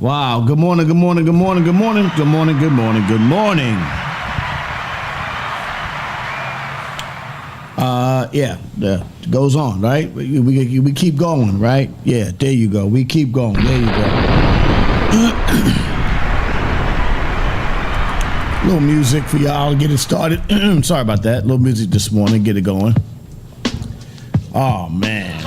Wow. Good morning, good morning, good morning, good morning, good morning, good morning, good morning. Yeah, it goes on, right? We keep going, right? Yeah, there you go. We keep going. There you go. Little music for y'all to get it started. Sorry about that. Little music this morning, get it going. Oh, man.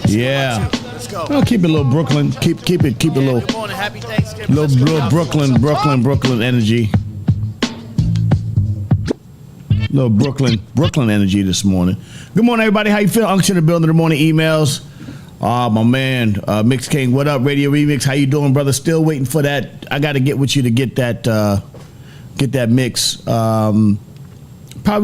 Yeah. Let's go. I'll keep it a little Brooklyn. Keep it a little. Good morning, happy Thanksgiving. Little Brooklyn energy. Little Brooklyn energy this morning. Good morning, everybody. How you feeling? Unction in the building. The morning emails. My man, Mix King. What up, Radio Remix? How you doing, brother? Still waiting for that. I got to get with you to get that mix. Probably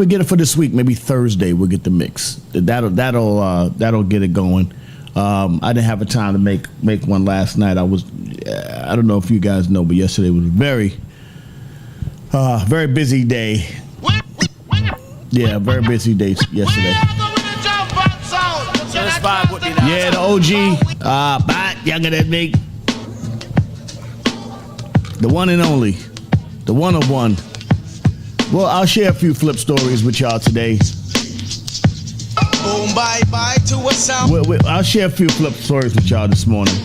get it for this week. Maybe Thursday we'll get the mix. That'll get it going. I didn't have a time to make one last night. I don't know if you guys know, but yesterday was very busy day. Yeah, very busy day yesterday. Yeah, the OG, Bat, younger than me. The one and only. The one of one. Well, I'll share a few flip stories with y'all today. Boom, bye, bye to a sound. I'll share a few flip stories with y'all this morning.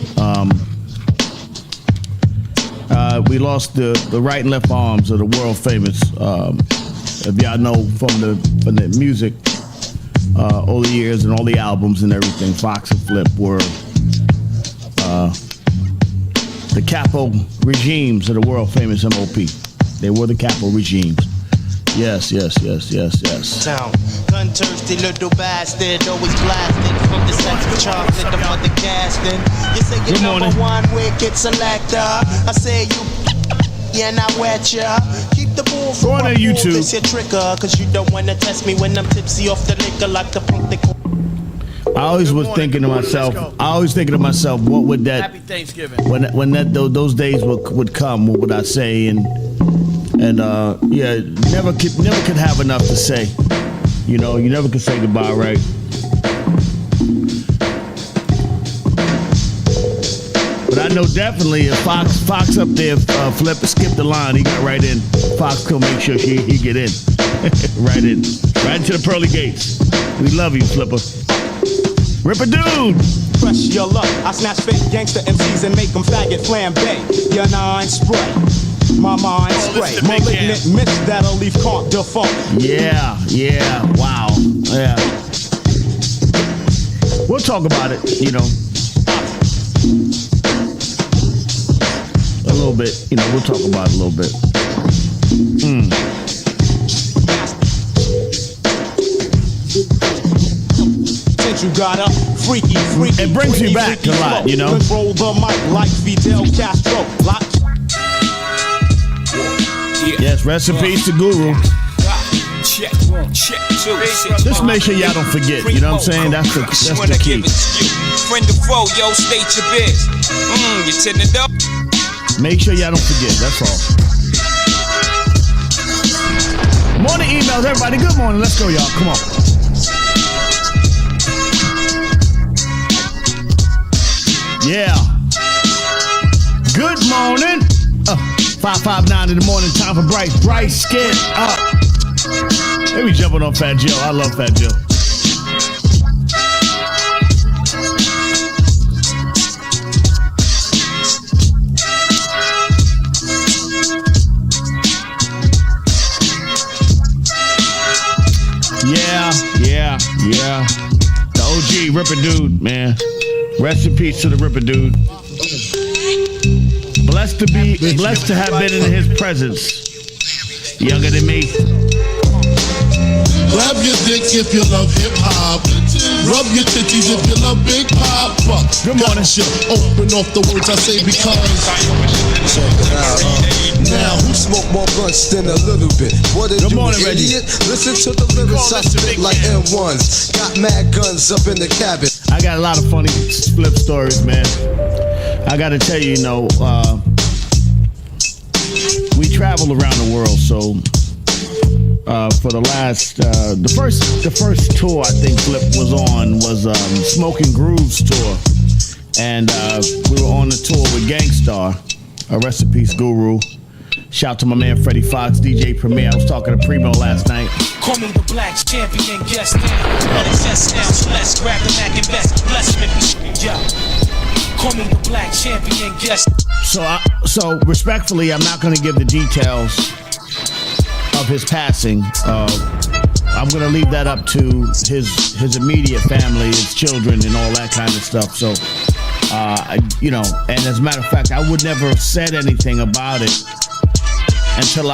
We lost the right and left arms of the world famous, if y'all know from the music, all the years and all the albums and everything, Fox and Flip were the capo regimes of the world famous MOP. They were the capo regimes. Yes. Sound. Gun thirsty little bastard, always blasting from the sex of chocolate, the mother casting. You say you're number one wicked selector. I say you, and I wet ya. Keep the bull from on YouTube. This your trigger, cause you don't wanna test me when I'm tipsy off the liquor like the punk. I always was thinking to myself. What would that? Happy Thanksgiving. When those days would come, what would I say? And never could have enough to say. You know, you never could say goodbye, right? But I know definitely if Fox up there, Flip skip the line, he got right in. Fox could make sure he get in, right into the pearly gates. We love you, Flipper. Rip a dude. Fresh your luck. I snatch fake gangster MCs and make them faggot flambe. Your nine spray. My mind spray. Malignant mist that'll leave Comte defunct. Yeah. Wow. Yeah. We'll talk about it, you know. A little bit. You know, we'll talk about it a little bit. You got a freaky. It brings you back a lot, you know. Control the mic like Fidel Castro. Yes, rest in peace to Guru. Just make sure y'all don't forget. You know what I'm saying? That's the key. Friend of foe, yo, state your biz. You tin it up. Make sure y'all don't forget. That's all. Morning emails, everybody. Good morning. Let's go, y'all. Come on. Yeah. Good morning. 5:59 in the morning. Time for Bryce. Get up. They be jumping on Fat Joe. I love Fat Joe. Yeah. The OG Ripper Dude, man. Rest in peace to the Ripper Dude. Blessed to have been in his presence. Younger than me. Grab your dick if you love hip hop. Rub your titties if you love Big Papa. Good morning. Open off the words I say because. Now, who smoke more blunts than a little bit? What are Good you, morning, idiot? Reggie. Listen to the lyrics I spit like M1s. Got mad guns up in the cabin. I got a lot of funny flip stories, man. I got to tell you, we travel around the world, so for the last the first tour I think Flip was on was Smoking Grooves tour, and we were on the tour with Gangstar, a rest in peace Guru. Shout out to my man Freddie Fox, DJ Premier. I was talking to Primo last night. Call me the black champion, guest now. Let it just now, let's grab the Mac and best. Bless me, yo. Call me the black champion, guest. So respectfully, I'm not going to give the details of his passing. I'm going to leave that up to his immediate family, his children, and all that kind of stuff. So, and as a matter of fact, I would never have said anything about it until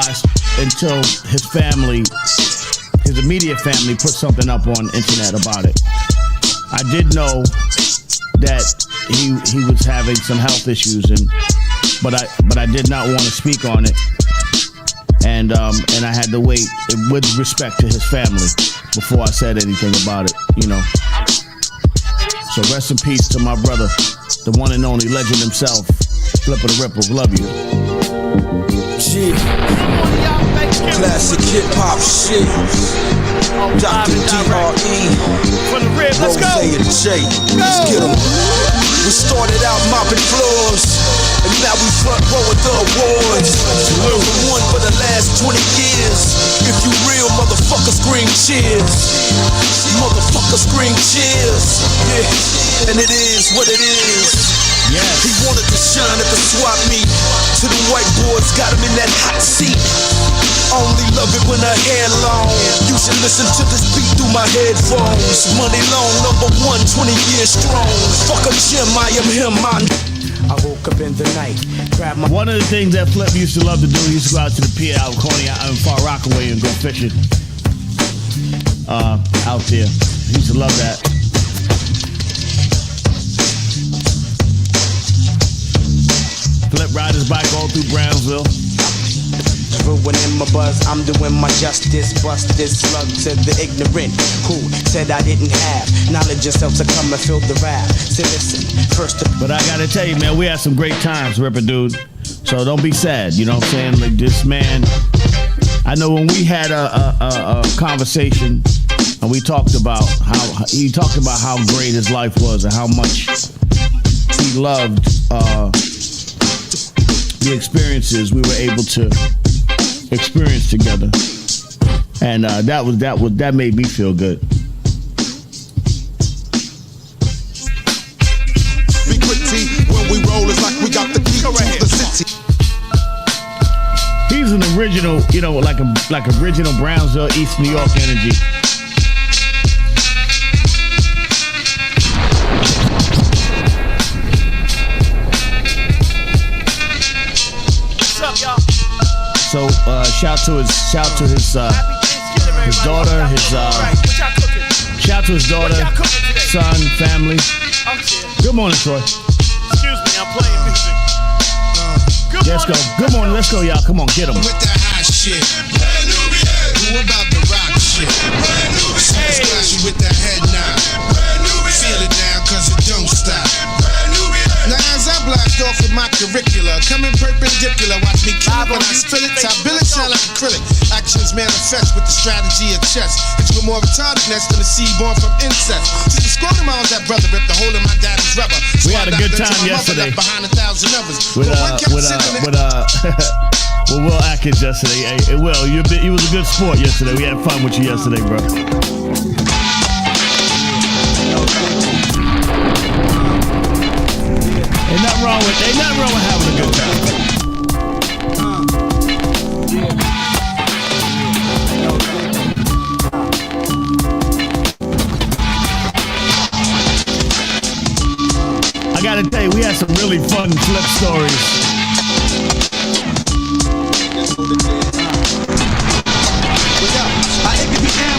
his family, his immediate family, put something up on the internet about it. I did know that he was having some health issues, but I did not want to speak on it, and I had to wait with respect to his family before I said anything about it. So rest in peace to my brother, the one and only legend himself, Flipper the Ripper. Love you. Shit. Classic hip hop shit. Dr. D.R.E. From the rib, let's go. Rose and J. Let's get 'em. We started out mopping floors, and now we front row at the awards. Number one for the last 20 years. If you real, motherfucker, scream cheers. Motherfucker, scream cheers. Yeah, and it is what it is. Yes. He wanted to shine at the swap meet. To the white boys, got him in that hot seat. Only love it when her hair long. You should listen to this beat through my headphones. Money long, number one, 20 years strong. Fuck a gym, I am him, man. I woke up in the night, grabbed my One of the things that Flip used to love to do, he used to go out to the pier out in Coney and Far Rockaway and go fishing out there. He used to love that. Flip ride his bike all through Brownsville. ruining my buzz. I'm doing my justice. Bust this slug to the ignorant who said I didn't have knowledge yourself to come and fill the rap. So listen, first of But I gotta tell you, man, we had some great times, Ripper dude. So don't be sad, you know what I'm saying? Like this man, I know when we had a conversation and we talked about how great his life was and how much he loved the experiences we were able to experience together, and that made me feel good. Be quick, T. When we roll, it's like we got the key to the city. He's an original, you know, like original Brownsville, East New York energy. What's up, y'all? So shout to his Happy Thanksgiving, everybody. daughter, What his y'all cooking? shout to his daughter, What y'all cooking today? son, family. I'm here. Good morning, Troy. Excuse me, I'm playing music. Good Let's go. morning. Good morning. Let's go, y'all. Come on, get him. With that hot shit. Who about the rock shit? Splash with that head nod. Feel it now, cause it don't stop. Now as I blast off with my curricula, coming perpendicular, watch me kill it when I spill it. Top bill it, shine like acrylic. Actions manifest with the strategy of chess. It's with more retardedness than a seed born from incest. Since the scrotum miles that brother ripped the hole in my daddy's rubber. We had a good time yesterday. Behind 1,000 others. With Will Atkins yesterday. Hey, Will, you was a good sport yesterday. We had fun with you yesterday, bro. Ain't nothing wrong with having a good time. I gotta tell you, we had some really fun flip stories.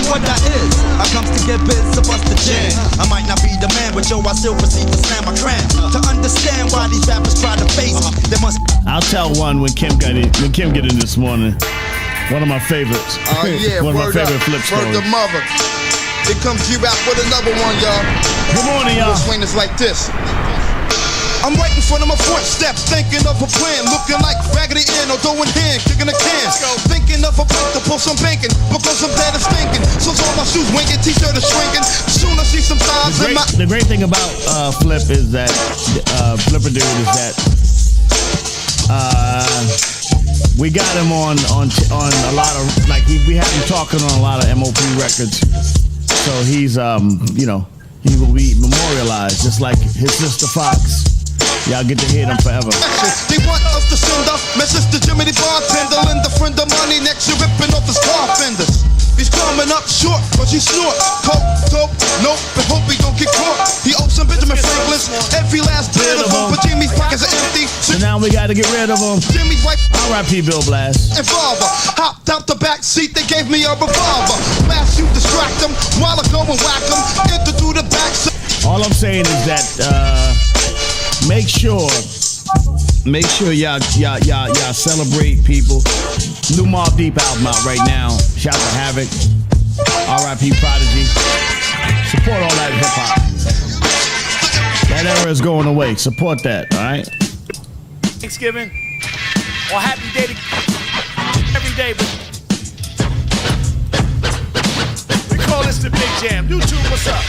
What that is, I comes to get biz, so bust the jam. I might not be the man, but yo, I still proceed to slam my cram. To understand why these rappers try to face me, there must. I'll tell one when Kim get in this morning. One of my favorites. Oh yeah, one of my favorite flip Word stories. the mother. Here comes G-Rap with another one, y'all. Good morning, y'all. Swing this like this. I'm right in front of my front steps, thinking of a plan, looking like Raggedy Ann or throwing hand, kicking a can. Thinking of a break to pull some banking, because I'm bad at stinking. So all my shoes winking, t-shirt is shrinking. Soon I see some thighs in my. The great thing about Flip is that Flipper Dude is that we got him on a lot of, like, we have him talking on a lot of MOP records. So he's he will be memorialized just like his sister Fox. Y'all get to hear them forever. They want us to send up my sister Jimmy the bartender, lend a friend of money next year ripping off his car fenders. He's coming up short, cause he snort. Coke, dope, nope, but hope he don't get caught. He owes some Benjamin Franklin's, every last bit of them, but Jimmy's pockets are empty. So now we gotta get rid of him. Jimmy's wife, R.I.P. Bill Blast. and father hopped out the back seat, they gave me a revolver. Mask you distract them, while I go and whack them. Enter through the back. All I'm saying is that make sure y'all celebrate people. New Mobb Deep album out right now. Shout out to Havoc, R.I.P. Prodigy. Support all that hip hop. That era is going away. Support that, all right? Thanksgiving or happy day to every day, but we call this the Big Jam. YouTube, what's up?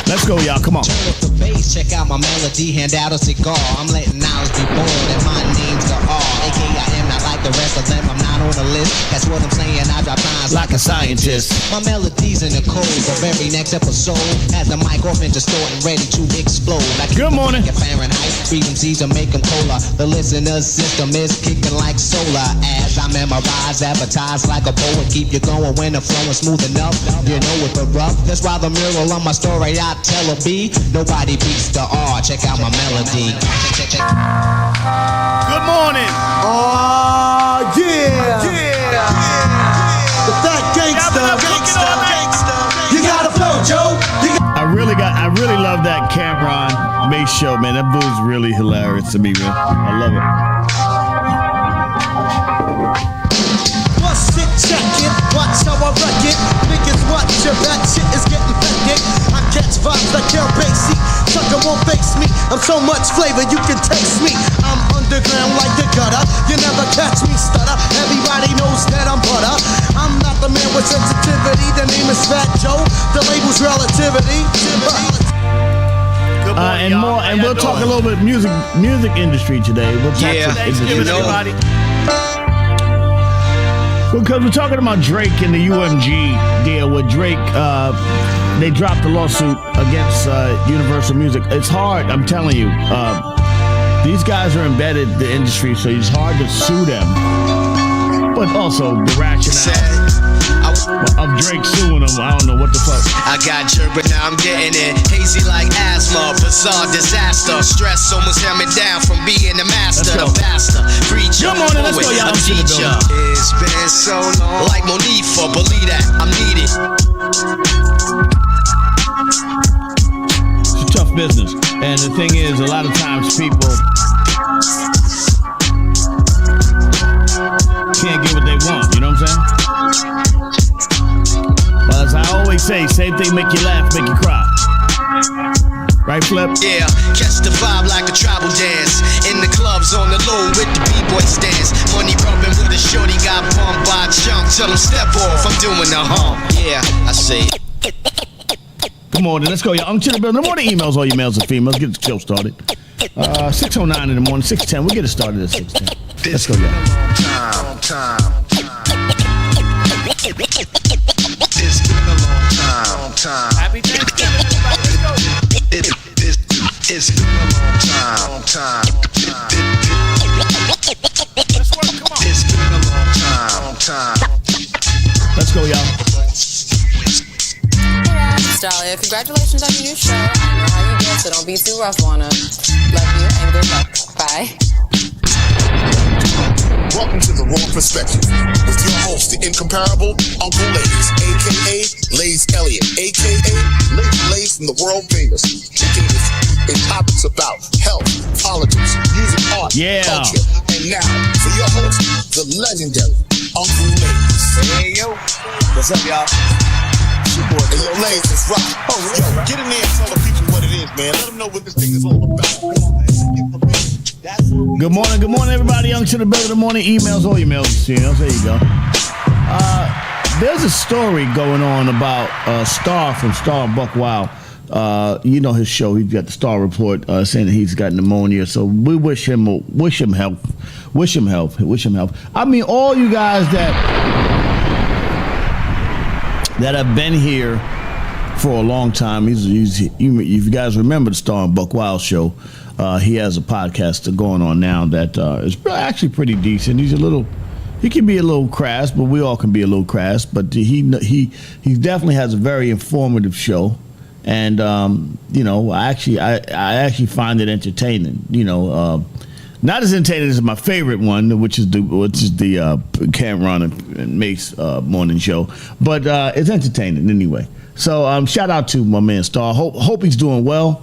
Let's go, y'all. Come on. Turn up the bass, check out my melody, hand out a cigar. I'm letting knowledge be born, and my name's the R. A.K. I am not like the rest of them, I'm not on the list. That's what I'm saying, I drop lines Like a scientist. My melody's in the code of every next episode. Has the mic off and distorting, ready to explode. I keep Good morning. the mic at Fahrenheit, frequencies to make them colder. The listener's system is kicking like solar. As I memorize, advertise like a poet. Keep you going when the flow is smooth enough. You know it, but rough. That's why the mural on my story I tell a B. Nobody beats the R. Check out my melody. Check. Good morning. Oh, yeah. The fat gangsta. You gotta flow, Joe. I really love that Cameron Mace show, man. That dude's really hilarious to me, man. I love it. Bust it, check it, watch how I wreck it. Niggas watch your back, shit is getting hectic. I catch vibes like Kel Basie. Sucker won't face me. I'm so much flavor, you can taste me. I'm underground like the gutter. You never catch me stutter. Everybody knows that I'm butter. I'm not the man with sensitivity. The name is Fat Joe. The label's relativity. Good morning, And y'all. more, How and y'all we'll talk a doing? little bit music industry today. We'll talk Yeah. industry. Thanksgiving, everybody. Because we're talking about Drake and the UMG deal with Drake. They dropped a lawsuit against Universal Music. It's hard, I'm telling you. These guys are embedded in the industry, so it's hard to sue them. But also the rationale of Drake suing them, I don't know what the fuck. I got jerk, but now I'm getting it. Hazy like asthma, bizarre disaster. Stress almost held me down from being the master, Let's go. the pastor, preacher, Good morning, let's go, poet, y'all. a I'm to the teacher. building. It's been so long. Like Monifa, believe that, I'm needed. It's a tough business. And the thing is, a lot of times people can't get what they want, you know what I'm saying? But as I always say, same thing make you laugh, make you cry. Right, Flip? Yeah, catch the vibe like a tribal dance. In the clubs on the low with the b-boy stance. Money rubbing with a shorty, got bumped by a chunk. Tell him step off, I'm doing the hump. Yeah, I say. Good morning, let's go. Y'all. I'm to the building. The morning emails, all you males and females. Get the show started. 6:09 in the morning, 6:10. We'll get it started at 6:10. Let's go, y'all. Time. It's been a long time. Happy Thanksgiving, everybody. Let's go. It's been a long time. Let's work. Come on. It's been a long time. Let's go, y'all. Dahlia, congratulations on your new show. I know how you get, so don't be too rough on her. Love you and good luck. Bye. Welcome to The Raw Perspective with your host, the incomparable Uncle Lays, a.k.a. Lays Elliott, a.k.a. Lays from the world famous. Taking in topics about health, politics, music, art, culture. And now, for your host, the legendary Uncle Lays. Hey, yo. What's up, y'all? It's your boy, Yo, ladies, it's rock. Oh, yo, get in there and tell the people what it is, man. Let them know what this thing is all about. Come on, man. Good morning, everybody. Young to the Building the Morning. Emails, all emails. There you go. There's a story going on about Star from Star Buck Wild. You know his show. He's got the Star Report saying that he's got pneumonia. So we wish him health. Wish him health. I mean, all you guys that have been here for a long time. If you guys remember the Star and Buck Wild show, he has a podcast going on now that is actually pretty decent. He can be a little crass, but we all can be a little crass. But he definitely has a very informative show, and I actually find it entertaining. Not as entertaining as my favorite one, which is the Cameron and Mace morning show, but it's entertaining anyway. So shout out to my man Star. Hope he's doing well.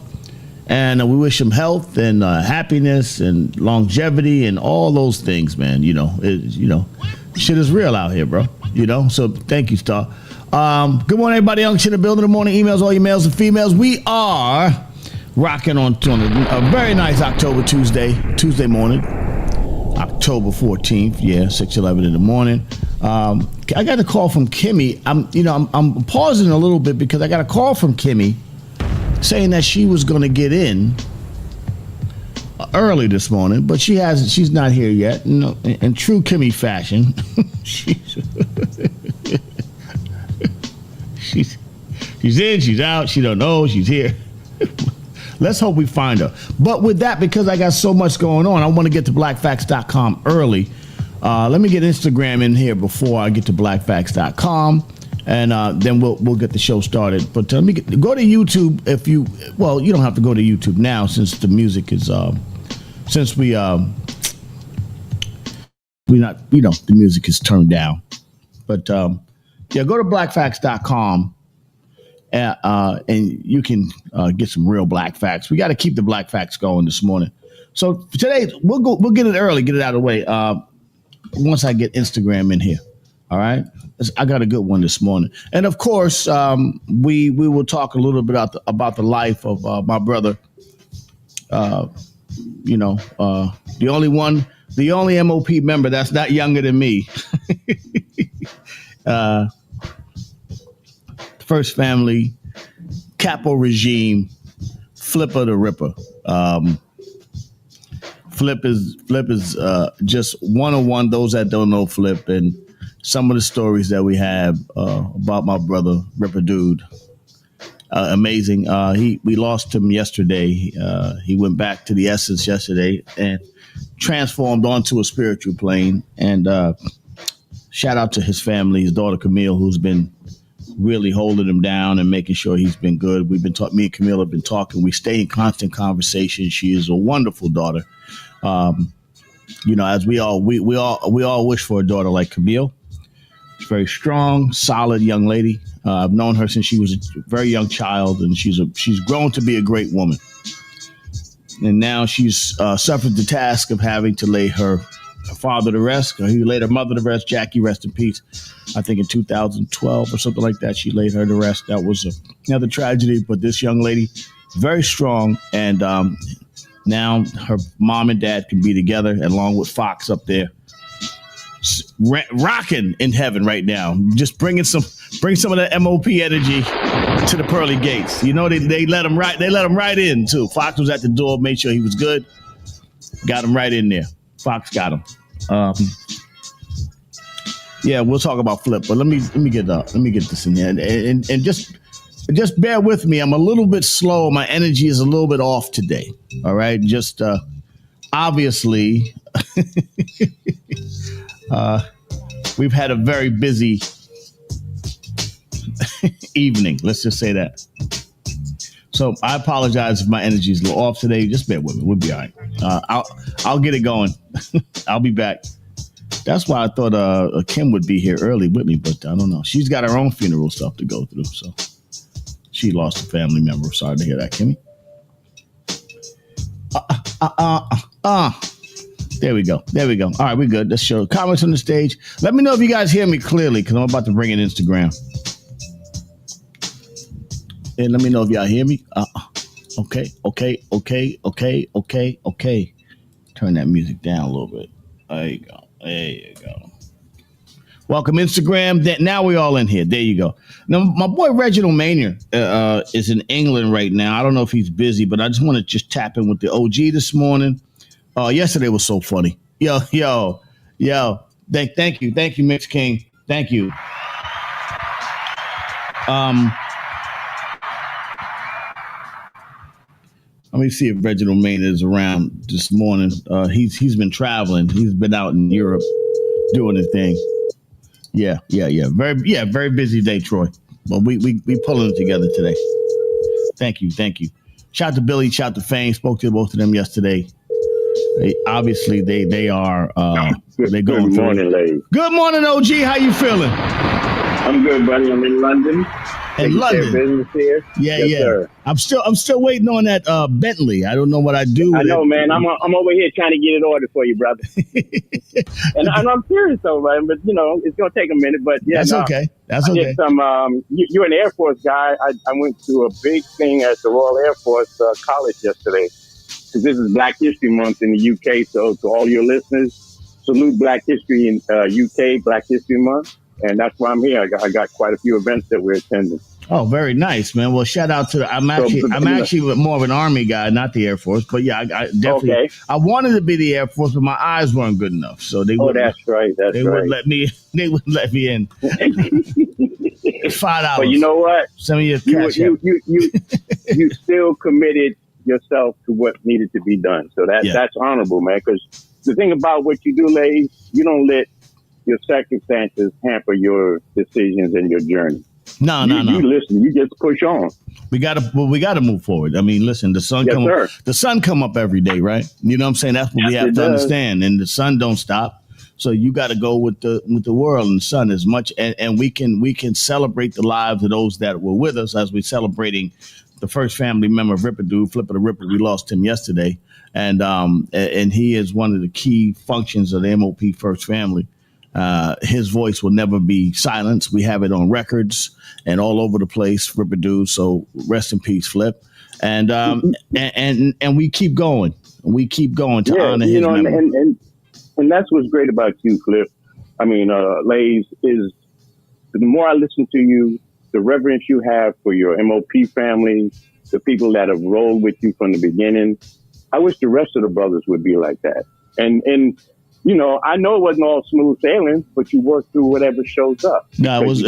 And we wish him health and happiness and longevity and all those things, man. Shit is real out here, bro. So thank you, Star. Good morning, everybody. Young Shit in the Building. The morning emails, all you males and females. We are rocking on a very nice October Tuesday morning, October 14th. Yeah, 6:11 in the morning. I got a call from Kimmy. I'm pausing a little bit because I got a call from Kimmy saying that she was going to get in early this morning, but she's not here yet. In true Kimmy fashion, she's in, she's out, she don't know, she's here. Let's hope we find her. But with that, because I got so much going on, I want to get to blackfacts.com early. Let me get Instagram in here before I get to blackfacts.com. And then we'll get the show started. But go to YouTube if you don't have to go to YouTube now since the music is the music is turned down. But go to blackfacts.com and you can get some real black facts. We got to keep the black facts going this morning. So today we'll get it early, get it out of the way. Once I get Instagram in here. All right. I got a good one this morning. And of course, we will talk a little bit about the life of my brother. The only MOP member that's not younger than me. First family, Capo regime, Flipper the Ripper. Flip is just 101. Those that don't know Flip and some of the stories that we have about my brother, Ripper Dude, amazing. We lost him yesterday. He went back to the essence yesterday and transformed onto a spiritual plane. And shout out to his family, his daughter Camille, who's been really holding him down and making sure he's been good. Me and Camille have been talking. We stay in constant conversation. She is a wonderful daughter. As we all wish for a daughter like Camille. Very strong, solid young lady. I've known her since she was a very young child, and she's grown to be a great woman. And now she's suffered the task of having to lay her father to rest. He laid her mother to rest. Jackie, rest in peace. I think in 2012 or something like that, she laid her to rest. That was another tragedy. But this young lady, very strong, and now her mom and dad can be together, along with Fox up there. Rocking in heaven right now, just bring some of that MOP energy to the pearly gates. They let him right in too. Fox was at the door, made sure he was good, got him right in there. Fox got him. We'll talk about Flip, but let me get this in there and just bear with me. I'm a little bit slow. My energy is a little bit off today. All right, just obviously. We've had a very busy evening. Let's just say that. So I apologize if my energy is a little off today. Just bear with me. We'll be all right. I'll get it going. I'll be back. That's why I thought Kim would be here early with me, but I don't know. She's got her own funeral stuff to go through. So she lost a family member. Sorry to hear that, Kimmy. There we go. All right, we're good. Let's show comments on the stage. Let me know if you guys hear me clearly, because I'm about to bring in Instagram. And let me know if y'all hear me. Okay. Turn that music down a little bit. There you go. Welcome, Instagram. Now we all in here. There you go. Now, my boy Reginald Maynard is in England right now. I don't know if he's busy, but I just want to just tap in with the OG this morning. Yesterday was so funny. Yo. Thank you, Mix King. Thank you. Let me see if Reginald Maynard is around this morning. He's been traveling. He's been out in Europe doing his thing. Yeah. Very busy day, Troy. But we pulling it together today. Thank you. Shout out to Billy, shout out to Fame. Spoke to both of them yesterday. They are they're going Good morning, ladies. Good morning, OG. How you feeling? I'm good, buddy. I'm in London. In London. Business here. Yeah. Sir. I'm still waiting on that Bentley. I don't know what I do. I know, man. I'm over here trying to get it ordered for you, brother. and I'm serious though, man. But it's gonna take a minute. But yeah, that's okay. That's okay. Get some. You're an Air Force guy. I went to a big thing at the Royal Air Force College yesterday. Because this is Black History Month in the UK. So to all your listeners, salute Black History in UK, Black History Month. And that's why I'm here. I got quite a few events that we're attending. Oh, very nice, man. Well, shout out to I'm actually more of an Army guy, not the Air Force. But yeah, I definitely. Okay. I wanted to be the Air Force, but my eyes weren't good enough, so they. That's right. They wouldn't let me. They wouldn't let me in. $5. But you know what? Some of your you still committed yourself to what needed to be done. So that's honorable, man. Because the thing about what you do, ladies, you don't let your circumstances hamper your decisions and your journey. No. You listen. You just push on. We gotta move forward. I mean, listen, the sun come up every day, right? You know what I'm saying? That's what we have to understand. And the sun don't stop. So you got to go with the world and the sun as much, and we can celebrate the lives of those that were with us as we're celebrating the first family member of Ripperdu, Flipper the Ripper. We lost him yesterday, and he is one of the key functions of the MOP First Family. His voice will never be silenced. We have it on records and all over the place, Ripperdu. So rest in peace, Flip. And we keep going. We keep going to honor his memory. And that's what's great about you, Flip. I mean, Lays, is the more I listen to you, the reverence you have for your MOP family, the people that have rolled with you from the beginning. I wish the rest of the brothers would be like that. And I know it wasn't all smooth sailing, but you worked through whatever shows up. No, it was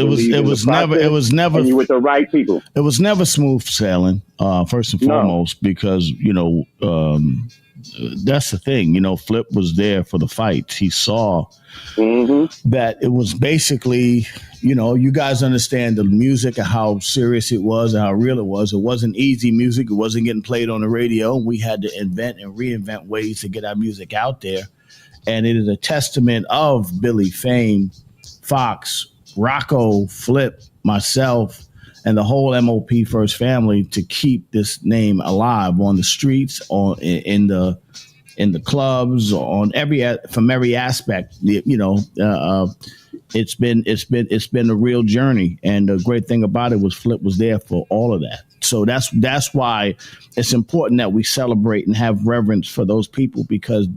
never. And you with the right people. It was never smooth sailing. First and foremost, because that's the thing. Flip was there for the fights. He saw that it was basically, you guys understand the music and how serious it was and how real it was. It wasn't easy music. It wasn't getting played on the radio. We had to invent and reinvent ways to get our music out there. And it is a testament of Billy, Fame, Fox, Rocco, Flip, myself, and the whole MOP First Family to keep this name alive on the streets, in the clubs, from every aspect. It's been a real journey, and the great thing about it was Flip was there for all of that. So that's why it's important that we celebrate and have reverence for those people, because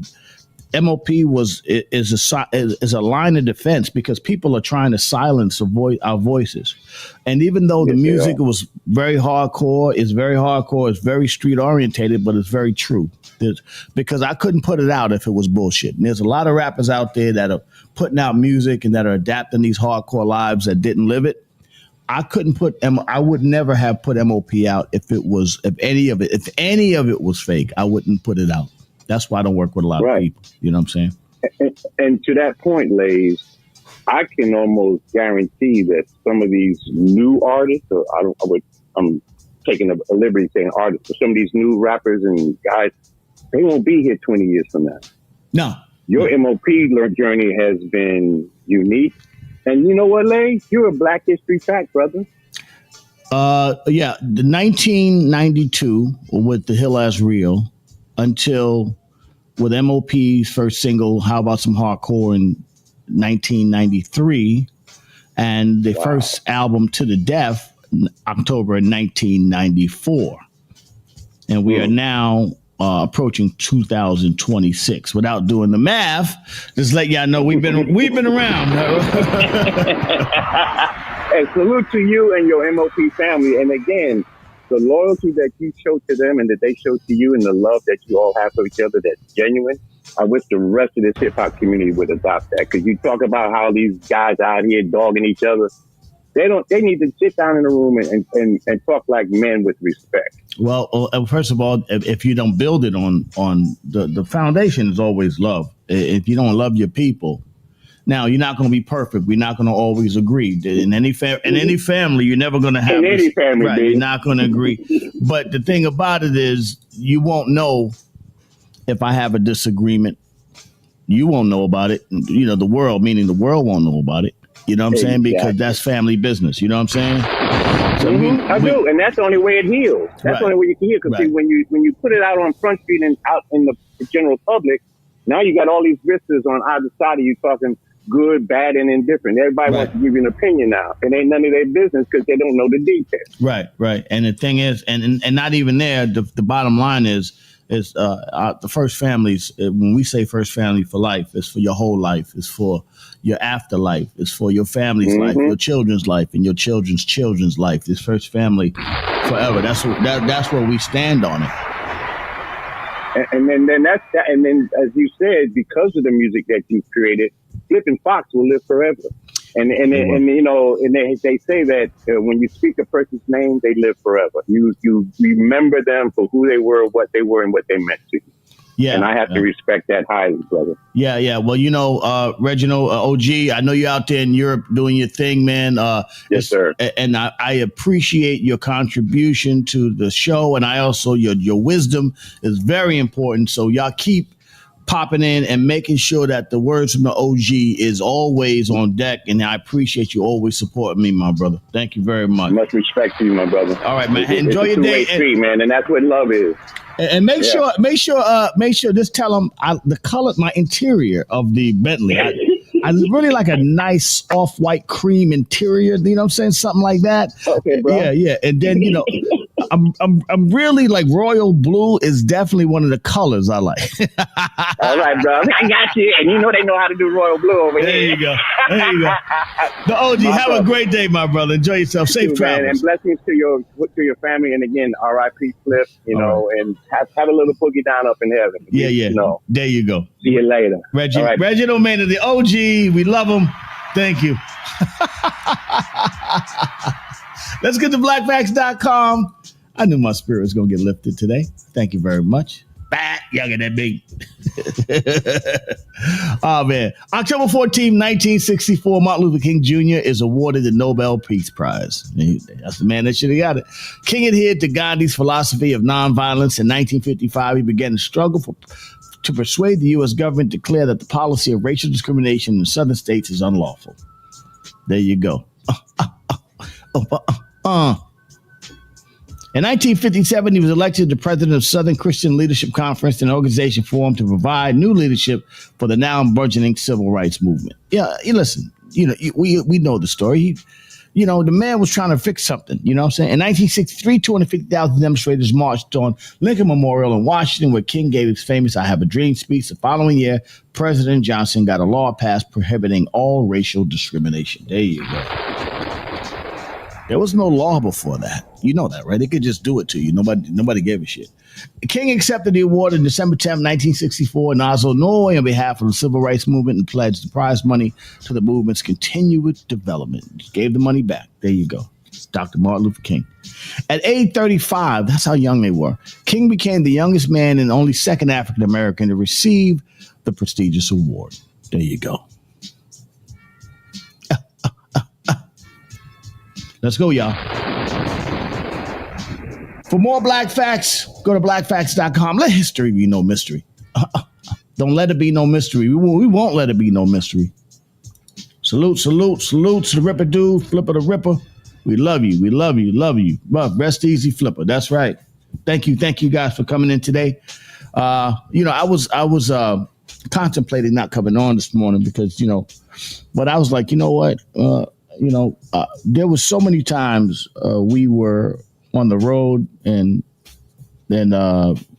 MOP is a line of defense, because people are trying to silence our voices. And even though the music was very hardcore, it's very street orientated, but it's very true. Because I couldn't put it out if it was bullshit. And there's a lot of rappers out there that are putting out music and that are adapting these hardcore lives that didn't live it. I would never have put MOP out if any of it was fake. I wouldn't put it out. That's why I don't work with a lot of people. You know what I'm saying? And to that point, Lays, I can almost guarantee that some of these new artists, I'm taking a liberty saying artists, but some of these new rappers and guys, they won't be here 20 years from now. No. Your MOP journey has been unique. And you know what, Lays? You're a Black History fact, brother. The 1992 with The Hill As Real, until with MOP's first single, How About Some Hardcore, in 1993, and the first album, To the Death, October 1994. And we are now approaching 2026. Without doing the math, just let y'all know we've been around. And salute to you and your MOP family. And again, the loyalty that you show to them and that they show to you and the love that you all have for each other that's genuine. I wish the rest of this hip hop community would adopt that. Because you talk about how these guys out here dogging each other. They need to sit down in a room and talk like men with respect. Well, first of all, if you don't build it on the foundation is always love. If you don't love your people, now you're not going to be perfect. We're not going to always agree. In any family, you're never going to have any family. Right, you're not going to agree. But the thing about it is, you won't know if I have a disagreement. You won't know about it. You know, the world, meaning the world, won't know about it. You know what I'm saying? Because that's family business. You know what I'm saying? So I do, and that's the only way it heals. That's the only way you can heal. Because when you put it out on Front Street and out in the general public, now you got all these visitors on either side of you talking good, bad, and indifferent. Everybody wants to give you an opinion now. It ain't none of their business because they don't know the details. Right. And the thing is, and not even there, the bottom line is the first families, when we say first family for life, it's for your whole life. It's for your afterlife. It's for your family's life, your children's life, and your children's children's life. This first family forever. That's where we stand on it. And then that's that. And then, as you said, because of the music that you created, Flip and Fox will live forever. And you know, and they say that when you speak a person's name, they live forever. You remember them for who they were, what they were, and what they meant to you. Yeah, and I have to respect that highly, brother. Yeah. Well, you know, Reginald, OG, I know you're out there in Europe doing your thing, man. Yes, sir. And I appreciate your contribution to the show, and I also your wisdom is very important. So y'all keep popping in and making sure that the words from the OG is always on deck. And I appreciate you always supporting me, my brother. Thank you very much. Much respect to you, my brother. All right, man. Enjoy your day, street, man, and that's what love is. And make sure. Just tell them the color, my interior of the Bentley. I really like a nice off-white cream interior. You know what I'm saying? Something like that. Okay, bro. Yeah. And then, you know, I'm really like royal blue is definitely one of the colors I like. All right, bro. I got you. And you know they know how to do royal blue over here. There you go. The OG, have a great day, my brother. Enjoy yourself. Safe travels. Man, and blessings to your family. And again, R.I.P. Flip, you know, and have a little boogie down up in heaven. Yeah. You know. There you go. See you later. Reginald Maynard, the OG. We love him. Thank you. Let's get to blackfacts.com. I knew my spirit was going to get lifted today. Thank you very much. Back, younger than me. Oh, man. October 14, 1964, Martin Luther King Jr. is awarded the Nobel Peace Prize. That's the man that should have got it. King adhered to Gandhi's philosophy of nonviolence. In 1955, he began a struggle to persuade the U.S. government to declare that the policy of racial discrimination in southern states is unlawful. There you go. In 1957, he was elected the president of Southern Christian Leadership Conference, an organization formed to provide new leadership for the now burgeoning civil rights movement. Yeah, listen, we know the story. The man was trying to fix something, you know what I'm saying? In 1963, 250,000 demonstrators marched on Lincoln Memorial in Washington, where King gave his famous I Have a Dream speech. The following year, President Johnson got a law passed prohibiting all racial discrimination. There you go. There was no law before that. You know that, right? They could just do it to you. Nobody gave a shit. King accepted the award on December 10, 1964 in Oslo, Norway on behalf of the civil rights movement and pledged the prize money to the movement's continued development. Just gave the money back. There you go. It's Dr. Martin Luther King. At age 35, that's how young they were, King became the youngest man and only second African American to receive the prestigious award. There you go. Let's go, y'all. For more Black Facts, go to blackfacts.com. Let history be no mystery. Don't let it be no mystery. We won't let it be no mystery. Salute to the Ripper dude, Flipper the Ripper. We love you. We love you. Love you. Rest easy, Flipper. That's right. Thank you guys for coming in today. I was contemplating not coming on this morning because, but I was like, you know what? there was so many times we were on the road, and then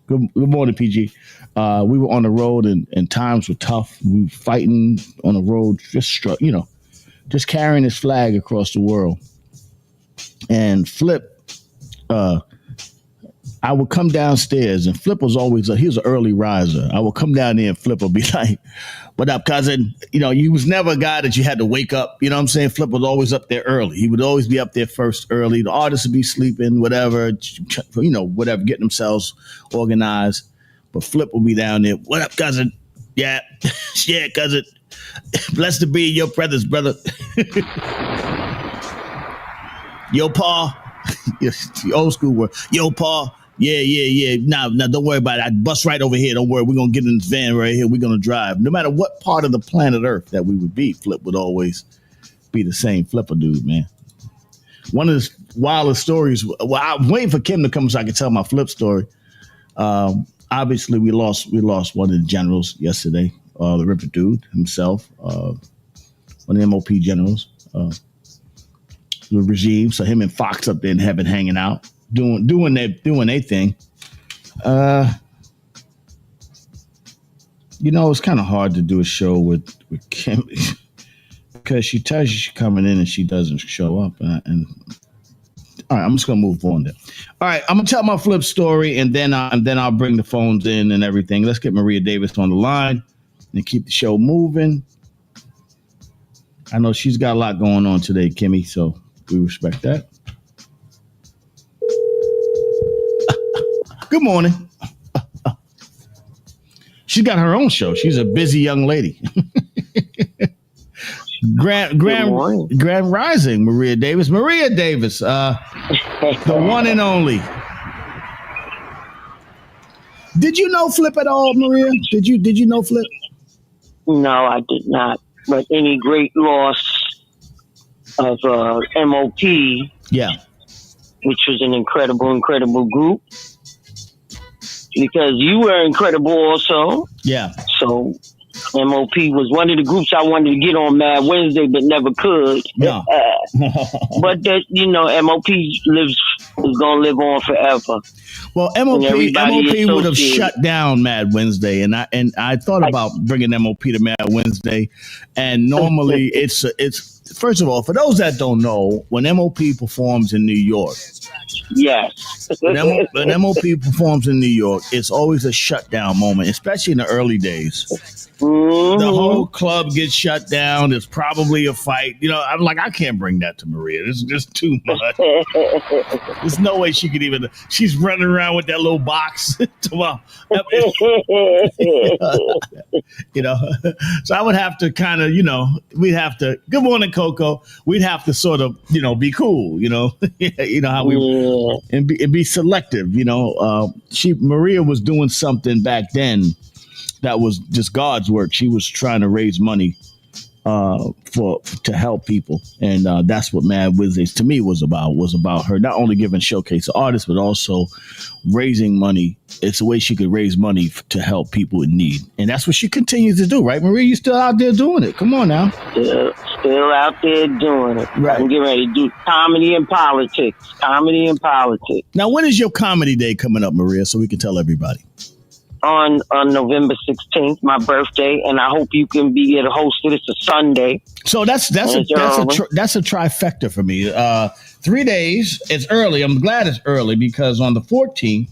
good morning, PG. We were on the road, and times were tough. We were fighting on the road, just carrying his flag across the world. And Flip, I would come downstairs, and Flip was always he was an early riser. I would come down there, and Flip would be like, "What up, cousin?" You was never a guy that you had to wake up. You know what I'm saying? Flip was always up there early. He would always be up there first early. The artists would be sleeping, whatever, whatever, getting themselves organized. But Flip would be down there. "What up, cousin?" "Yeah, yeah, cousin. Blessed to be in your presence, brother." "Yo, Pa." The old school word. "Yo, Pa." Yeah. Nah, don't worry about it. I bust right over here. Don't worry. We're going to get in this van right here. We're going to drive. No matter what part of the planet Earth that we would be, Flip would always be the same Flipper dude, man. One of the wildest stories. Well, I'm waiting for Kim to come so I can tell my Flip story. Obviously, we lost one of the generals yesterday, the Ripper dude himself, one of the MOP generals, the regime. So him and Fox up there in heaven hanging out, doing their thing. It's kind of hard to do a show with Kim because she tells you she's coming in and she doesn't show up. And all right, I'm just gonna move on there. All right, I'm gonna tell my Flip story, and then I'll bring the phones in and everything. Let's get Maria Davis on the line and keep the show moving. I know she's got a lot going on today, Kimmy, so we respect that. Good morning. She's got her own show. She's a busy young lady. Grand Rising, Maria Davis. Maria Davis, the one and only. Did you know Flip at all, Maria? Did you know Flip? No, I did not. But any great loss of MOP, yeah, which was an incredible group, because you were incredible also. Yeah. So MOP was one of the groups I wanted to get on Mad Wednesday, but never could. No. But that, MOP is gonna live on forever. Well, MOP would have shut down Mad Wednesday, and I thought about bringing MOP to Mad Wednesday, and normally it's first of all, for those that don't know, when MOP performs in New York, yes, when MOP performs in New York, it's always a shutdown moment, especially in the early days. Mm-hmm. The whole club gets shut down. There's probably a fight. I'm like, I can't bring that to Maria. This is just too much. There's no way she could even. She's running around with that little box. So I would have to kind of, we'd have to. Good morning, Coco. We'd have to sort of, be cool. How we and be selective. Maria was doing something back then that was just God's work. She was trying to raise money to help people, and that's what Mad Wednesdays to me was about her not only giving showcase to artists, but also raising money. It's a way she could raise money to help people in need, and that's what she continues to do. Right, Maria? You still out there doing it? Come on now. Still out there doing it. Right. I'm getting ready to do comedy and politics. Now, when is your comedy day coming up, Maria, so we can tell everybody? On November 16th, my birthday, and I hope you can be able to host it. It's a Sunday. So that's a trifecta for me. 3 days. It's early. I'm glad it's early because on the 14th,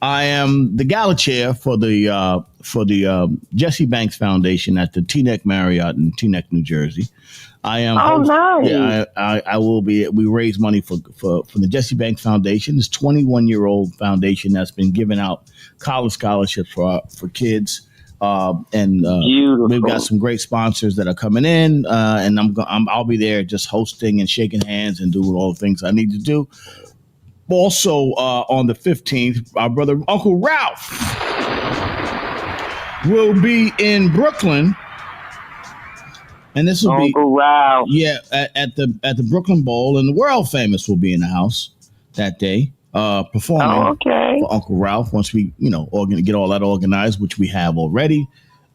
I am the gala chair for the Jesse Banks Foundation at the Teaneck Marriott in Teaneck, New Jersey. I am. Oh, nice. Yeah, I will be. We raise money for the Jesse Banks Foundation. This 21-year-old foundation that's been giving out college scholarships for kids, and we've got some great sponsors that are coming in, and I'll be there just hosting and shaking hands and doing all the things I need to do. Also, on the 15th, our brother Uncle Ralph will be in Brooklyn. And this will be Ralph. Yeah, at the Brooklyn Bowl, and the world famous will be in the house that day, performing for Uncle Ralph once we, get all that organized, which we have already.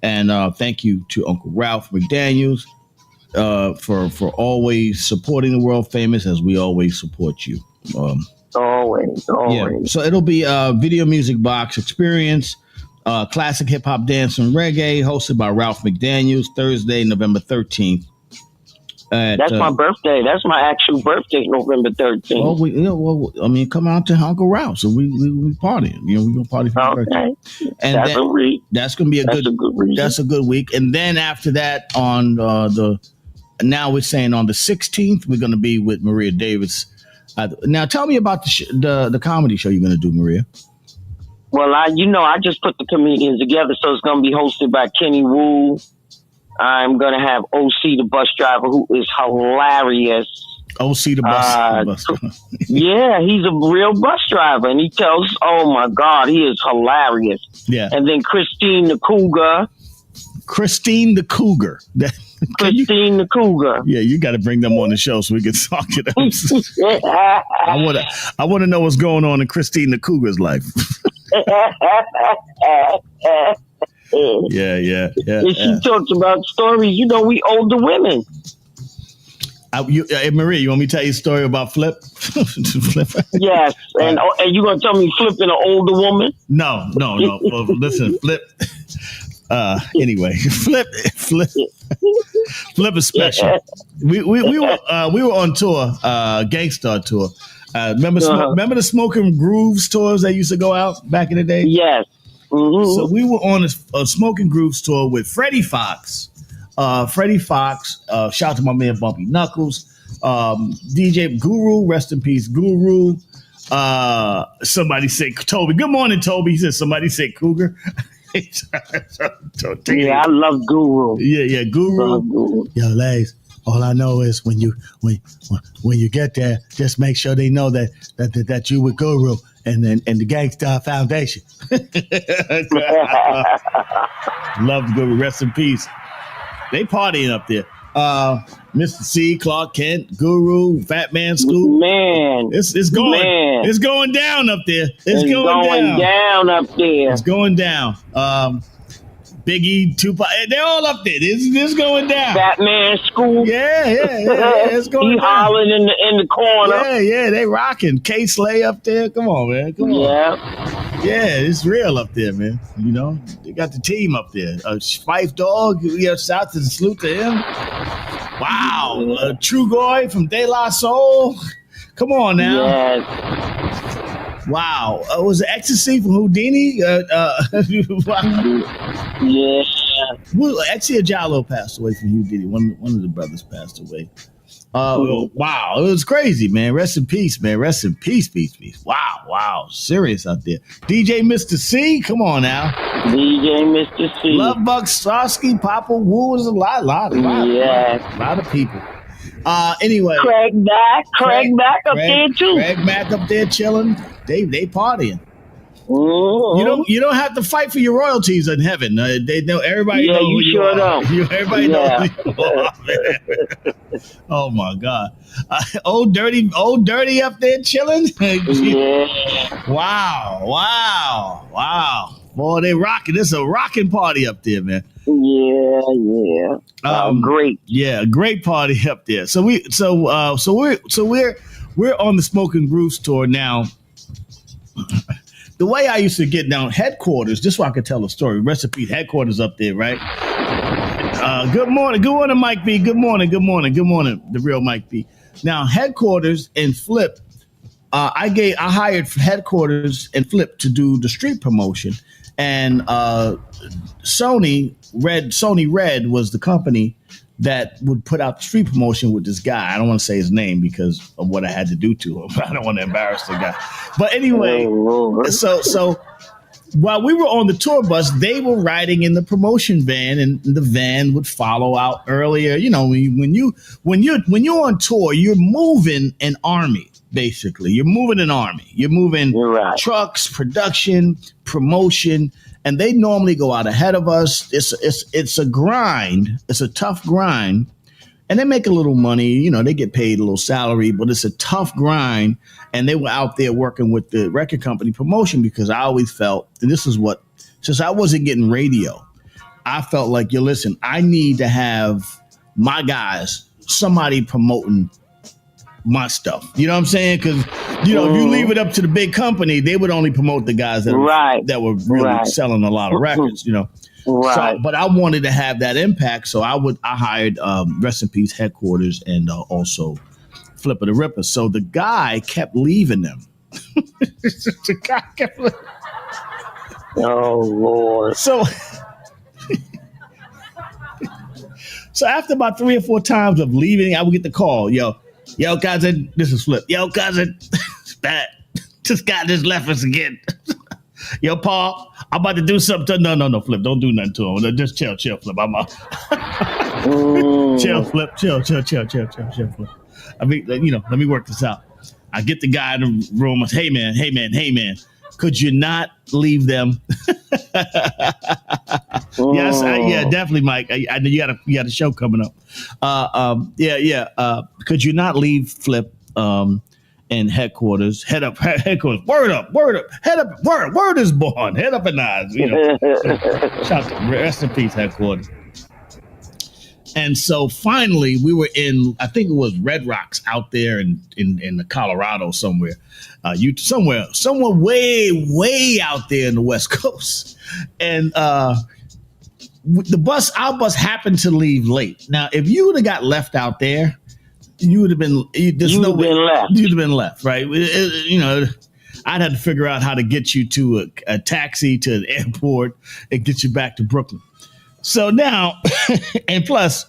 And thank you to Uncle Ralph McDaniels. for always supporting the world famous as we always support you. Always. Yeah. So it'll be a video music box experience, classic hip hop, dance, and reggae, hosted by Ralph McDaniels, Thursday, November 13th. That's my birthday. That's my actual birthday, November 13th. I mean, come out to Uncle Ralph, so we partying. You know, we gonna party for your birthday. And that's a week. That's gonna be a good week. That's a good week. And then after that, on now we're saying on the 16th, we're gonna be with Maria Davis. Now, tell me about the comedy show you're gonna do, Maria. Well, I just put the comedians together, so it's gonna be hosted by Kenny Wu. I'm going to have OC, the bus driver, who is hilarious. OC, the bus driver. Yeah, he's a real bus driver, and he tells, oh, my God, he is hilarious. Yeah. And then Christine the Cougar. Christine the Cougar. Christine the Cougar. Yeah, you got to bring them on the show so we can talk to them. I want to know what's going on in Christine the Cougar's life. Yeah. And she talks about stories. You know, we older women. Hey, Maria, you want me to tell you a story about Flip? Yes. And you going to tell me flipping an older woman? No. Well, listen, Flip. Anyway, Flip is special. We were on tour, Gangstar tour. Remember the Smoking Grooves tours that used to go out back in the day? Yes. Mm-hmm. So we were on a Smoking Grooves tour with Freddie Fox. Shout out to my man Bumpy Knuckles. DJ Guru, rest in peace, Guru. Somebody said Toby. Good morning, Toby. He said somebody said Cougar. Yeah, I love Guru. Yeah, Guru. Yo, Lays. All I know is when you get there, just make sure they know that you with Guru and the Gangstar Foundation. Love Guru. Rest in peace. They partying up there. Mr. C, Clark Kent, Guru, Fat Man Scoop. Man, it's going down up there. It's going down up there. It's going down. Biggie, Tupac, they're all up there. This going down. Fat Man Scoop. Yeah, it's going he down. hollering in the corner. Yeah, they rocking. K-Slay up there. Come on, man. Come on. Yeah, it's real up there, man. You know, they got the team up there. Spife Dog, shout to salute to him. Wow. True Goy from De La Soul. Come on now. Yes. Wow. Was it Ecstasy from Houdini? Yes. Well, actually, Jallo passed away from Houdini. One of the brothers passed away. Wow. It was crazy, man. Rest in peace, man. Rest in peace, peace. Wow. Serious out there. DJ Mr. C, come on now. DJ Mr. C. Love Bug, Starsky, Papa Wu. There's a lot of people. Anyway. Craig Mack up there too. Craig Mack up there chilling. They partying. Mm-hmm. You don't have to fight for your royalties in heaven. They know everybody. Yeah, knows who you sure are. don't. Everybody knows who you are, man. Oh my God, old dirty up there chilling. Yeah. Wow. Boy, they rocking. This is a rocking party up there, man. Yeah. Great. Yeah, great party up there. So we're on the Smoking Grooves tour now. The way I used to get down headquarters, just so I could tell a story. Recipe headquarters up there, right? Good morning, Mike B. Good morning, the real Mike B. Now headquarters and Flip, I hired headquarters and Flip to do the street promotion, and Sony Red was the company that would put out the street promotion with this guy. I don't want to say his name because of what I had to do to him. I don't want to embarrass the guy. But anyway, so while we were on the tour bus, they were riding in the promotion van, and the van would follow out earlier. You know, when you're on tour, you're moving an army. Basically, you're moving an army. You're moving trucks, production, promotion. And they normally go out ahead of us. It's a grind. It's a tough grind. And they make a little money. You know, they get paid a little salary, but it's a tough grind. And they were out there working with the record company promotion because I always felt, and this is what, since I wasn't getting radio, I felt like, listen, I need to have my guys, somebody promoting my stuff. You know what I'm saying? Because if you leave it up to the big company, they would only promote the guys that were really selling a lot of records. Right. So, but I wanted to have that impact, so I hired Rest in Peace headquarters and also Flipper the Ripper. So the guy kept leaving them. The guy kept. Oh Lord! So after about 3 or 4 times of leaving, I would get the call, yo, cousin, this is Flip. Yo, cousin, this guy just left us again. Yo, Paul, I'm about to do something. No, Flip, don't do nothing to him. Just chill, Flip. I'm out. Chill, Flip. Chill, Flip. I mean, let me work this out. I get the guy in the room. I say, hey, man. Could you not leave them? Yes, yeah, definitely, Mike. I know you got a show coming up. Could you not leave Flip in headquarters? Headquarters. Word up. Head up. Word is born. Head up and eyes. Shout to Rest in Peace headquarters. And so finally, we were in, I think it was Red Rocks out there in the Colorado somewhere. Somewhere way out there in the West Coast. And our bus happened to leave late. Now, if you would have got left out there, you would have been, you'd have been left, right? I'd have to figure out how to get you to a taxi to the airport and get you back to Brooklyn. So now, and plus,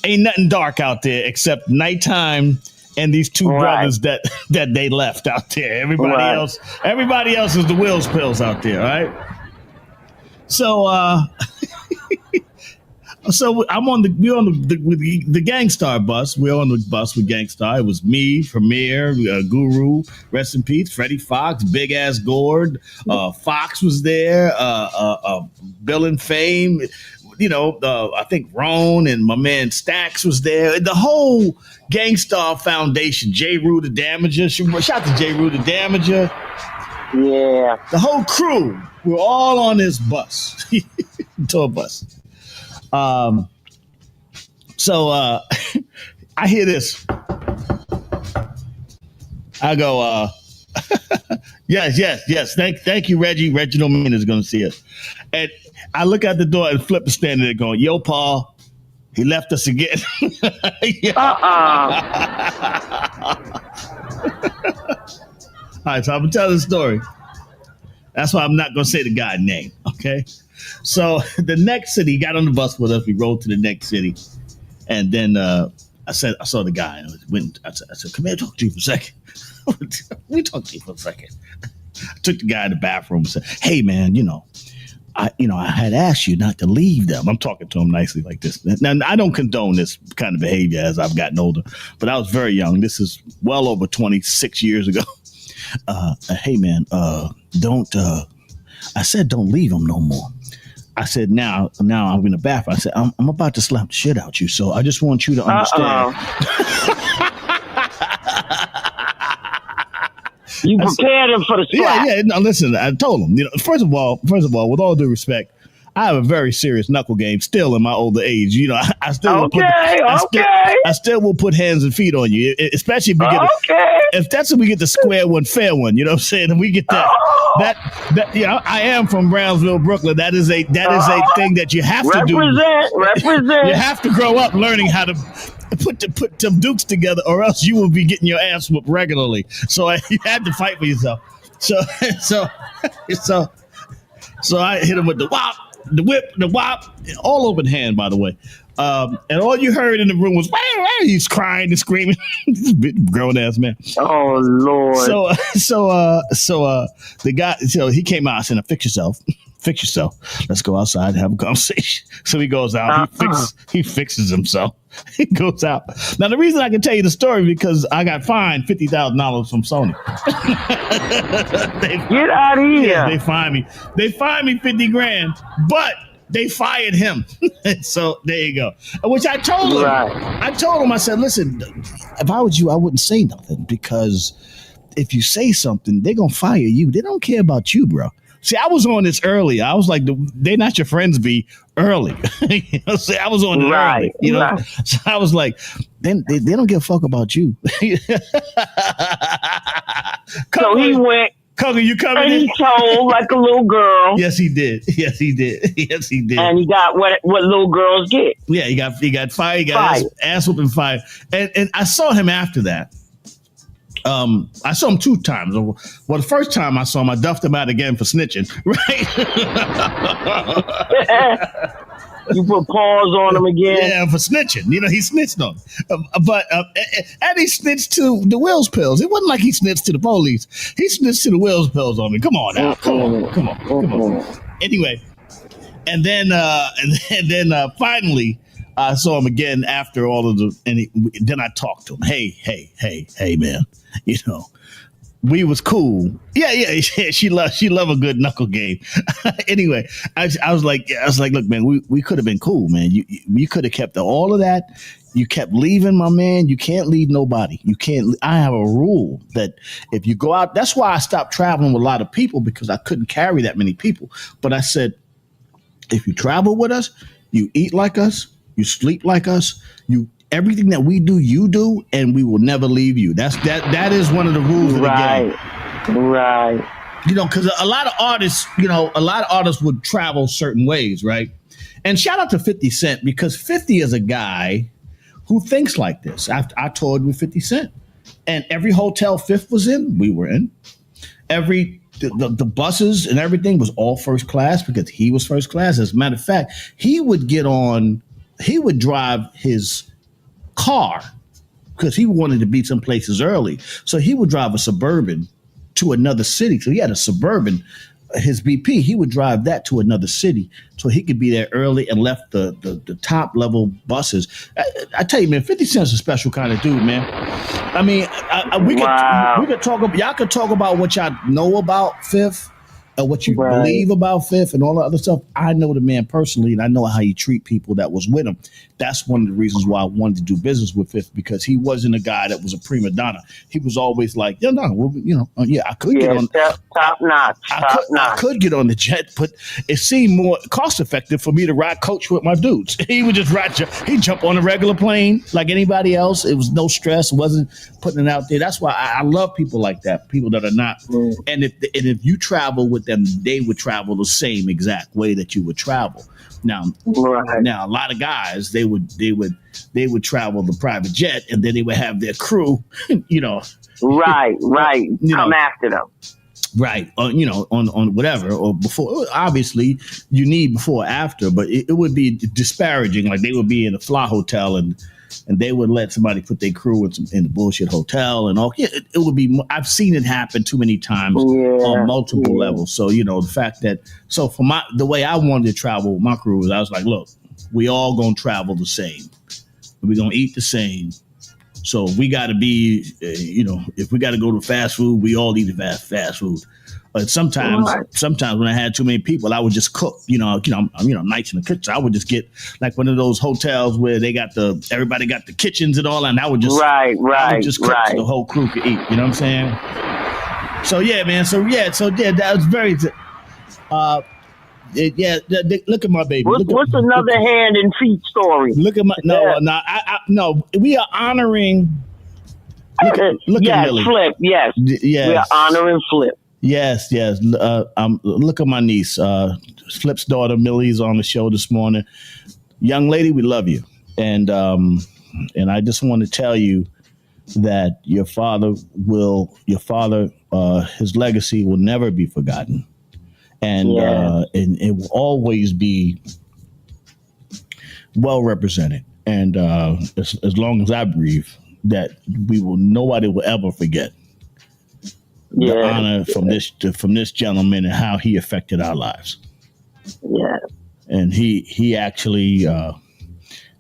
ain't nothing dark out there except nighttime and these two brothers that they left out there. Everybody else is the Wills Pills out there, right? So, so we're on the Gangstar bus. We're on the bus with Gangstar. It was me, Premier, Guru, Rest in Peace, Freddie Fox, Big Ass Gord, Fox was there, Bill and Fame, I think Ron and my man Stax was there. The whole Gangstar Foundation, J. Rue the Damager. Shout out to J. Rue the Damager. Yeah. The whole crew. We're all on this bus. Tour bus. So I hear this. I go, yes. Thank you, Reggie. Reginald Mean is going to see us. And I look out the door and Flip is standing there going, yo, Paul, he left us again. All right, so I'm going to tell the story. That's why I'm not going to say the guy's name, okay? So the next city, he got on the bus with us. We rode to the next city. And then I saw the guy. I said, come here, talk to you for a second. We talk to you for a second. I took the guy in the bathroom and said, hey, man, I had asked you not to leave them. I'm talking to him nicely like this. Now, I don't condone this kind of behavior as I've gotten older, but I was very young. This is well over 26 years ago. Hey, man, don't leave them no more. I said, now I'm in the bathroom. I said, I'm about to slap the shit out you. So I just want you to understand. You prepared him for the slap. Yeah. No, listen, I told him, first of all, with all due respect, I have a very serious knuckle game still in my older age. I still will put hands and feet on you, especially if we get if that's when we get the square one, fair one. You know what I'm saying? And we get that I am from Brownsville, Brooklyn. That is a thing that you have to do. Represent. You have to grow up learning how to put some dukes together, or else you will be getting your ass whooped regularly. So you had to fight for yourself. So I hit him with the whop. The whip, the whop, all open hand, by the way. And all you heard in the room was, he's crying and screaming. This big grown ass man. Oh, Lord. So the guy, he came out and said, fix yourself. Let's go outside and have a conversation. So he goes out. He fixes himself. He goes out. Now, the reason I can tell you the story because I got fined $50,000 from Sony. Get out of here. Yeah, they fined me. They fined me $50,000, but they fired him. So there you go. Which I told him. Right. I told him, I said, listen, if I was you, I wouldn't say nothing because if you say something, they're going to fire you. They don't care about you, bro. See, I was on this early. I was like, they're not your friends, be early. You know, see, I was on it early. You know, so I was like, they don't give a fuck about you. So he went. Coco, you coming and in? he told like a little girl. Yes, he did. Yes, he did. Yes, he did. And he got what little girgirls get. Yeah, he got fired. He got ass whooping fired. And I saw him after that. I saw him 2 times. Well, the first time I saw him, I duffed him out again for snitching. Right? You put paws on him again. Yeah, for snitching. You know, he snitched on him. And he snitched to the Wills Pills. It wasn't like he snitched to the police. He snitched to the Wills Pills on me. Come on now. Come on. Anyway, and then finally, I saw him again after all of then I talked to him. Hey, man. You know, we was cool. Yeah. She love a good knuckle game. Anyway, I was like, look, man, we could have been cool, man. You could have kept all of that. You kept leaving, my man. You can't leave nobody. You can't. I have a rule that if you go out, that's why I stopped traveling with a lot of people, because I couldn't carry that many people. But I said, if you travel with us, you eat like us, you sleep like us, everything that we do, you do, and we will never leave you. That is one of the rules of the game. Right. You know, because a lot of artists would travel certain ways, right? And shout out to 50 Cent, because 50 is a guy who thinks like this. I toured with 50 Cent, and every hotel Fifth was in, we were in. The buses and everything was all first class because he was first class. As a matter of fact, he would drive his car because he wanted to be some places early. So he would drive a Suburban to another city. So he had a Suburban, his BP, he would drive that to another city so he could be there early and left the top level buses. I tell you, man, 50 Cent's a special kind of dude, man. I mean, we could talk about, y'all could talk about what y'all know about Fifth, what you believe about Fifth and all that other stuff. I know the man personally, and I know how he treat people that was with him. That's one of the reasons why I wanted to do business with Fifth, because he wasn't a guy that was a prima donna. He was always like, I could get on top notch. I could get on the jet, but it seemed more cost effective for me to ride coach with my dudes. He would just he'd jump on a regular plane like anybody else. It was no stress, wasn't putting it out there. That's why I love people like that, people that are not. And if you travel with them, they would travel the same exact way that you would travel. Now, a lot of guys, they would travel the private jet, and then they would have their crew, Right. Come after them. Right. On whatever, or before. Obviously, you need before or after, but it would be disparaging. Like they would be in a fly hotel and they would let somebody put their crew in the bullshit hotel and all. It would be. I've seen it happen too many times on multiple levels. So the fact that for the way I wanted to travel with my crew is I was like, look, we all gonna travel the same. We're gonna eat the same. So we got to be, if we got to go to fast food, we all eat fast food. But sometimes when I had too many people, I would just cook. I'm nights in the kitchen. I would just get like one of those hotels where everybody got the kitchens and all, and I would just I would just cook so the whole crew could eat. You know what I'm saying? So yeah, man. That was very. Look at my baby. What's another hand and feet story? Look at my no. We are honoring. Look at Millie. Flip. Yes. We are honoring Flip. Yes. Look at my niece. Flip's daughter Millie's on the show this morning. Young lady, we love you, and I just want to tell you that your father, his legacy will never be forgotten. And it will always be well represented. And as long as I breathe, that nobody will ever forget the honor from this gentleman and how he affected our lives. Yeah. And he actually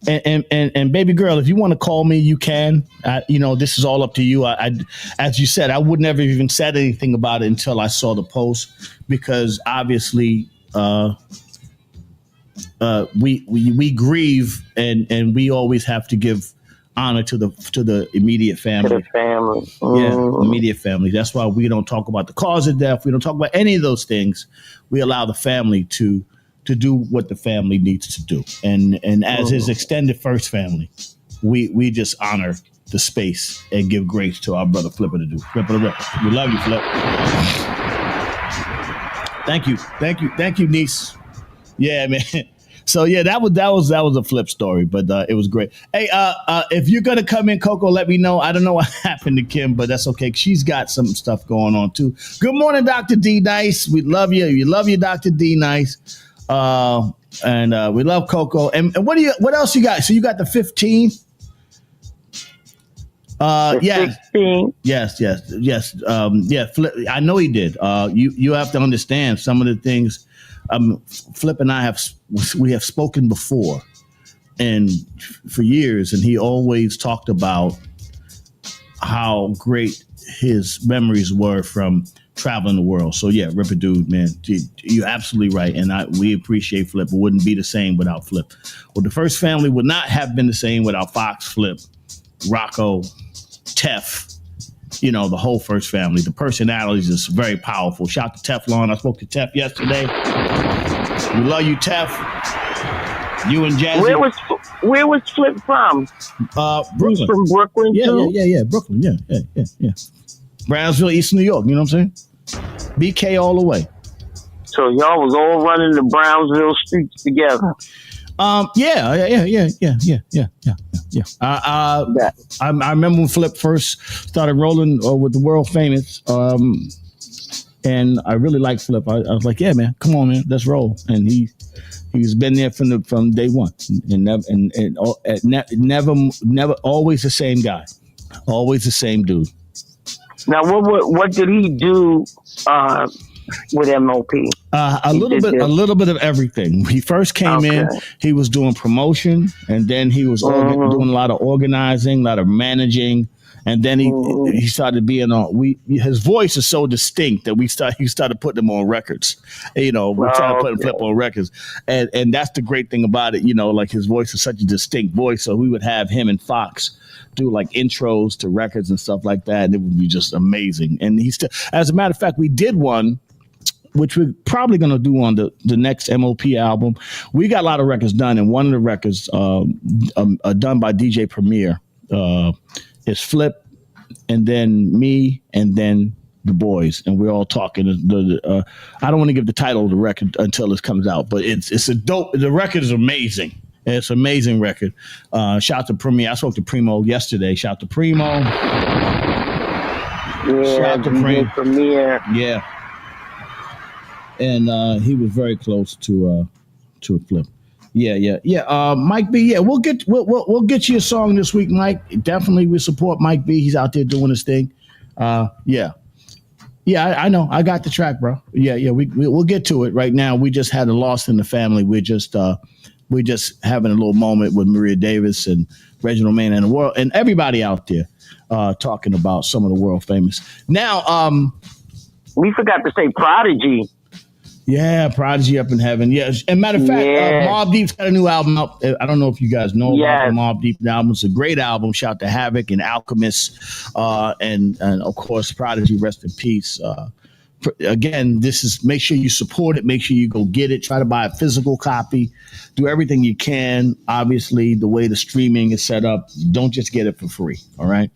and baby girl, if you want to call me, you can. This is all up to you. I as you said, I would never even said anything about it until I saw the post, because obviously we grieve and we always have to give honor to the immediate family. To the family. Yeah, immediate family. That's why we don't talk about the cause of death. We don't talk about any of those things. We allow the family to do what the family needs to do. And as his extended first family, we just honor the space and give grace to our brother Flipper to do. Flipper the Ripper. We love you, Flip. Thank you, niece. Yeah, man. So yeah, that was a Flip story, but it was great. Hey, if you're gonna come in, Coco, let me know. I don't know what happened to Kim, but that's okay. She's got some stuff going on too. Good morning, Dr. D Nice. We love you. We love you, Dr. D Nice. And we love Coco. And what else you got? So you got the 15. Yes. 16. Yes. Flip, I know he did. You have to understand some of the things. Flip and I have spoken before, and for years, and he always talked about how great his memories were from traveling the world. So yeah, Ripper dude, man, you're absolutely right, and we appreciate Flip. It wouldn't be the same without Flip. Well, the first family would not have been the same without Fox, Flip, Rocco, Tef. You know, the whole first family. The personalities is very powerful. Shout to Teflon. I spoke to Tef yesterday. We love you, Tef. You and Jazzy. Where was Flip from? Brooklyn. He's from Brooklyn too? Yeah. Brooklyn. Yeah. Brownsville, East New York. You know what I'm saying? BK all the way. So y'all was all running the Brownsville streets together. Yeah. I remember when Flip first started rolling with the world famous, and I really liked Flip. I was like, yeah, man, come on, man, let's roll. And he's been there from day one, and never always the same guy, always the same dude. Now, what did he do with MOP? A little bit of everything. He first came in, he was doing promotion, and then he was doing a lot of organizing, a lot of managing, and then he started being on. His voice is so distinct that he started putting him on records. You know, we tried to put Flip on records, and that's the great thing about it. You know, like his voice is such a distinct voice, so we would have him and Fox do like intros to records and stuff like that, and it would be just amazing. And as a matter of fact, we did one, which we're probably going to do on the next MOP album. We got a lot of records done, and one of the records done by DJ Premier is Flip, and then me, and then the boys, and we're all talking. I don't want to give the title of the record until it comes out, but it's a dope. The record is amazing. It's an amazing record. Shout to Premier. I spoke to Primo yesterday. Shout to Primo. Yeah, shout to Premier. Yeah. And he was very close to Flip. Yeah. Mike B. Yeah, we'll get you a song this week, Mike. Definitely, we support Mike B. He's out there doing his thing. Yeah, I know. I got the track, bro. Yeah. We'll get to it right now. We just had a loss in the family. We're just having a little moment with Maria Davis and Reginald Mann and the world and everybody out there talking about some of the world famous. Now, we forgot to say Prodigy. Yeah, Prodigy up in heaven. Yes. And matter of fact, Mobb Deep's got a new album out. I don't know if you guys know about the Mobb Deep album. It's a great album. Shout to Havoc and Alchemist, and of course Prodigy. Rest in peace. Again, make sure you support it. Make sure you go get it. Try to buy a physical copy. Do everything you can. Obviously, the way the streaming is set up, don't just get it for free. All right.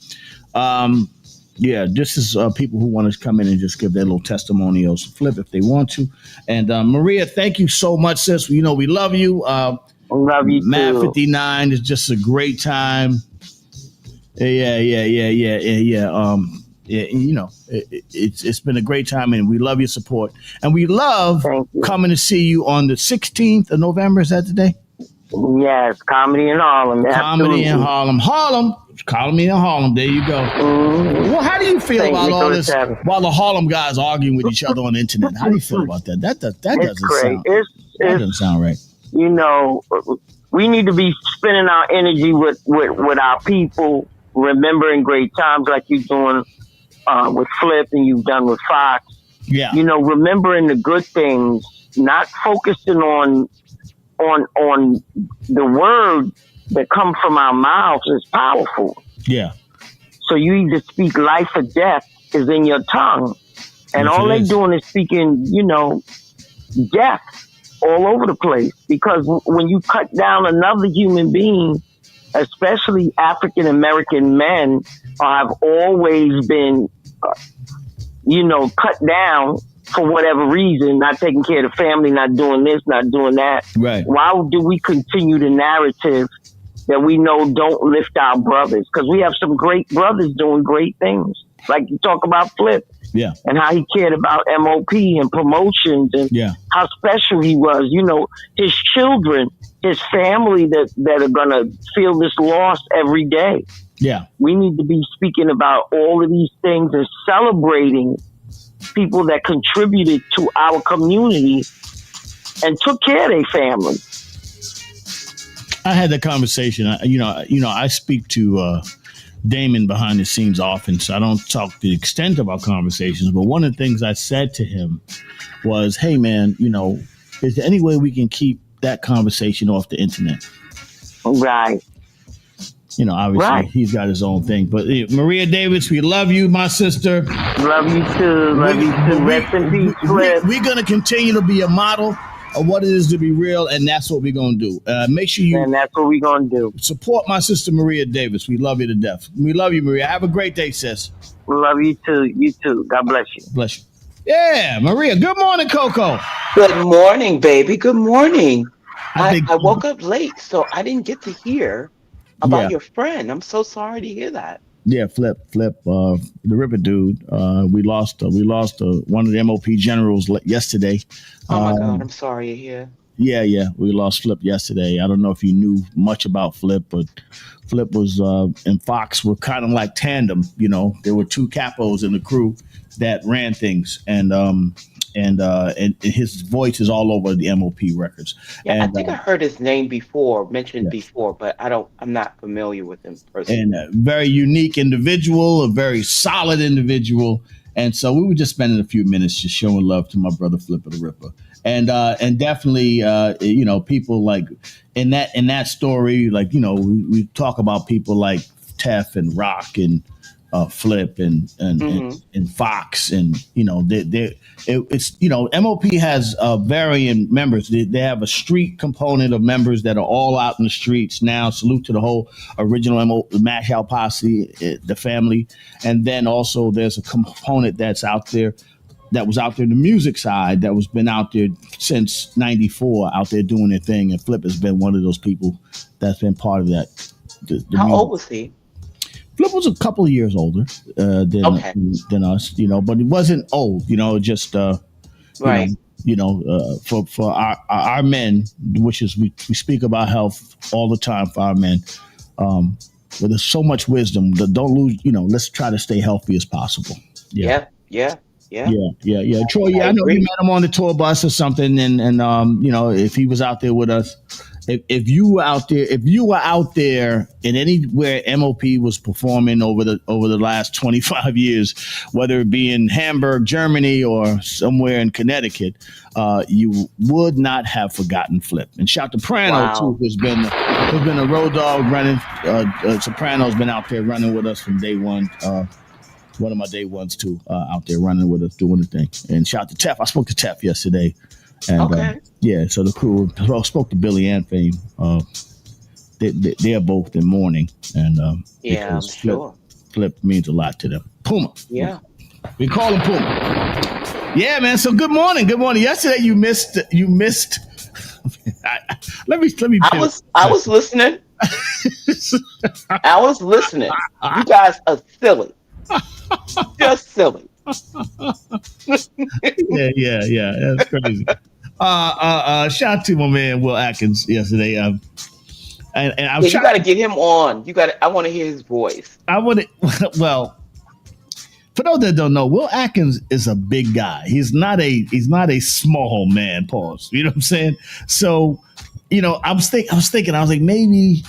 Yeah, this is people who want to come in and just give their little testimonials, Flip if they want to. And Maria, thank you so much, sis. You know we love you. Love you Mad too. 59 is just a great time. Yeah. You know, it's been a great time, and we love your support. And we love coming to see you on the 16th of November. Is that the day? Yes, Comedy in Harlem. Comedy in Harlem. Comedy in Harlem. There you go. Mm-hmm. Well, how do you feel about all this while the Harlem guys arguing with each other on the internet? How do you feel about that? That doesn't sound right. You know, we need to be spending our energy with our people, remembering great times like you're doing with Flip and you've done with Fox. Yeah. You know, remembering the good things, not focusing on the word that come from our mouths is powerful. Yeah. So you either speak life or death is in your tongue. And Yes, all it they is. doing is speaking, death all over the place. Because when you cut down another human being, especially African American men, have always been, cut down for whatever reason, not taking care of the family, not doing this, not doing that. Right. Why do we continue the narrative that we know don't lift our brothers? Because we have some great brothers doing great things. Like you talk about Flip. Yeah. And how he cared about MOP and promotions and how special he was. His children, his family that are going to feel this loss every day. Yeah. We need to be speaking about all of these things and celebrating people that contributed to our community and took care of their family. I had that conversation. I speak to Damon behind the scenes often, so I don't talk the extent of our conversations. But one of the things I said to him was, "Hey, man, is there any way we can keep that conversation off the internet?" Right. Obviously he's got his own thing. But Maria Davis, we love you, my sister. Love you too. Love you too. Rest in peace, Flip. We're going to continue to be a model of what it is to be real, and that's what we're going to do. Make sure you... And that's what we're going to do. Support my sister, Maria Davis. We love you to death. We love you, Maria. Have a great day, sis. Love you too. You too. God bless you. Bless you. Yeah, Maria. Good morning, Coco. Good morning, baby. Good morning. I woke up late, so I didn't get to hear about your friend. I'm so sorry to hear that. Yeah, Flip, the Ripper dude. We lost one of the MOP generals yesterday. Oh my God, I'm sorry to hear. Yeah, we lost Flip yesterday. I don't know if you knew much about Flip, but Flip was and Fox were kind of like tandem. There were two capos in the crew that ran things, and his voice is all over the MOP records. Yeah, and, I think I heard his name mentioned before, but I'm not familiar with him personally. And a very unique individual, a very solid individual. And so we were just spending a few minutes just showing love to my brother Flipper the Ripper. And definitely, people like in that story, like, we talk about people like Tef and Rock and Flip and Fox, and it's MOP has varying members. They have a street component of members that are all out in the streets now. Salute to the whole original Mash Out Posse, the family, and then also there's a component that's out there. That was out there, the music side, that was been out there since '94, out there doing their thing. And Flip has been one of those people that's been part of that. How old was he? Flip was a couple of years older than us, but he wasn't old, just right. For our men, which is we speak about health all the time for our men. But there's so much wisdom that don't lose. Let's try to stay healthy as possible. Yeah. Troy, I know you met him on the tour bus or something, and if he was out there with us. If you were out there in anywhere MOP was performing over the last 25 years, whether it be in Hamburg, Germany, or somewhere in Connecticut, you would not have forgotten Flip. And shout to Prano too, who's been a road dog running. Soprano's been out there running with us from day one. One of my day ones too, out there running with us, doing the thing. And shout to Tef. I spoke to Tef yesterday. And so the crew spoke to Billy and Fame. They're both in mourning, and I'm sure Flip means a lot to them. Puma, yeah, we call him Puma. Yeah, man. So good morning. Yesterday you missed. Let me. I was listening. I was listening. You guys are silly, just silly. Yeah. That's crazy. Shout out to my man Will Atkins yesterday. And I was you got to get him on. I want to hear his voice. Well, for those that don't know, Will Atkins is a big guy. He's not a small man. Pause. You know what I'm saying? So, I was thinking, maybe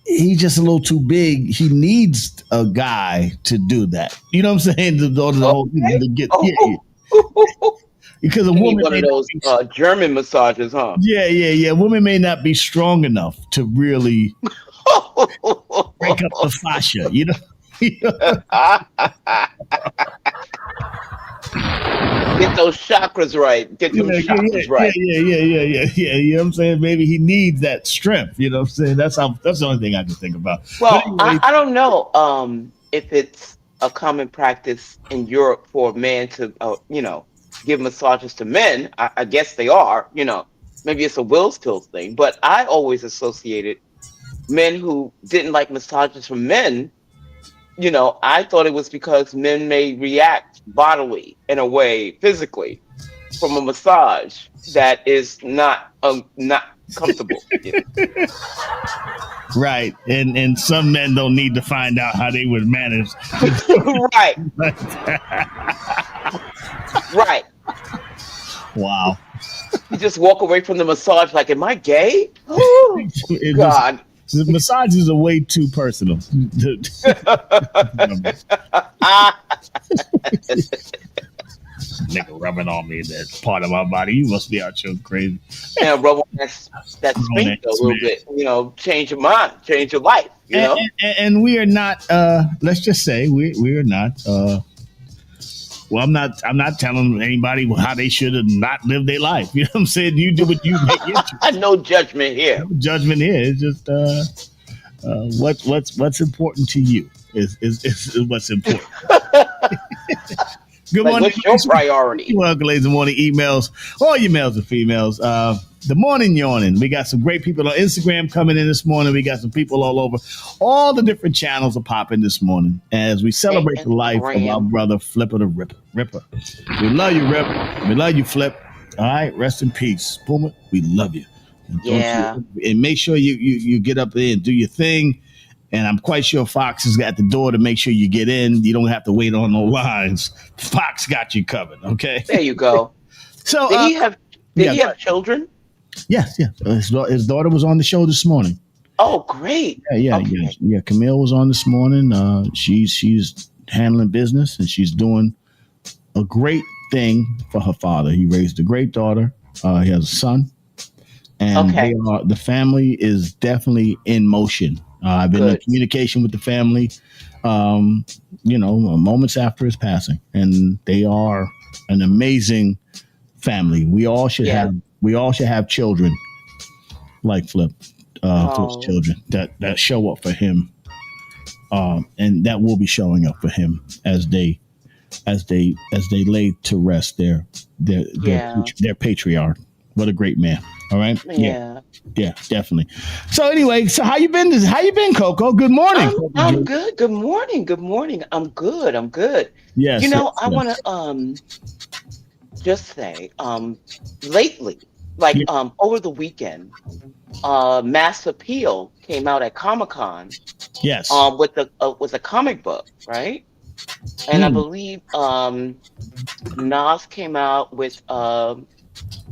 he's just a little too big. He needs a guy to do that. You know what I'm saying? Because a You need woman one may of not those be, German massages, huh? yeah. Women may not be strong enough to really break up the fascia. You know. Get those chakras right. Get them chakras right. Yeah. You know what I'm saying? Maybe he needs that strength. You know what I'm saying? That's the only thing I can think about. Well, But anyway, I don't know if it's a common practice in Europe for a man to, give massages to men. I guess they are. Maybe it's a will skills thing. But I always associated men who didn't like massages from men. I thought it was because men may react bodily in a way, physically, from a massage that is not comfortable. right. And some men don't need to find out how they would manage. Right. Right. Wow. You just walk away from the massage like, am I gay? Oh, God. The massages are way too personal. Nigga rubbing on me that part of my body. You must be out here crazy. Yeah, rub on that sphincter a little bit. Change your mind, change your life. And we are not. Let's just say we are not. Well, I'm not telling anybody how they should have not lived their life. You know what I'm saying? You do what you make your choice. No judgment here. No judgment here. It's just what's important to you is what's important. Good morning. What's your priority? Welcome, ladies and morning emails. All your males and females. The morning yawning. We got some great people on Instagram coming in this morning. We got some people all over. All the different channels are popping this morning as we celebrate the life of our brother Flipper the Ripper. We love you, Rip. We love you, Flip. All right, rest in peace, Boomer. We love you. And and make sure you get up there and do your thing. And I'm quite sure Fox is at the door to make sure you get in. You don't have to wait on no lines. Fox got you covered. Okay. There you go. So did he have children? Yes. His daughter was on the show this morning. Oh, great. Yeah. Camille was on this morning. She's handling business and she's doing a great thing for her father. He raised a great daughter. He has a son, and the family is definitely in motion. I've been in communication with the family, moments after his passing, and they are an amazing family. We all should have children like Flip, for his children that show up for him, and that will be showing up for him as they lay to rest their patriarch. What a great man. All right. Yeah, definitely. So anyway, how you been? Coco? Good morning. I'm good. Good morning. I'm good. Yes. I want to just say lately, over the weekend, Mass Appeal came out at Comic-Con. Yes. With a comic book, right? And I believe Nas came out with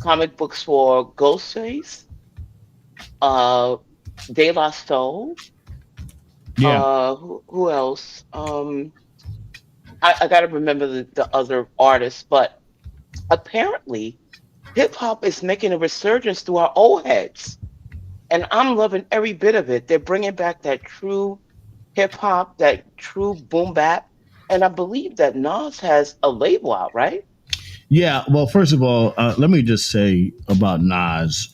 comic books for Ghostface, De La Soul. Yeah. Who else? I got to remember the other artists, but apparently hip hop is making a resurgence through our old heads, and I'm loving every bit of it. They're bringing back that true hip hop, that true boom bap, and I believe that Nas has a label out, right? Yeah, well, first of all, let me just say about Nas.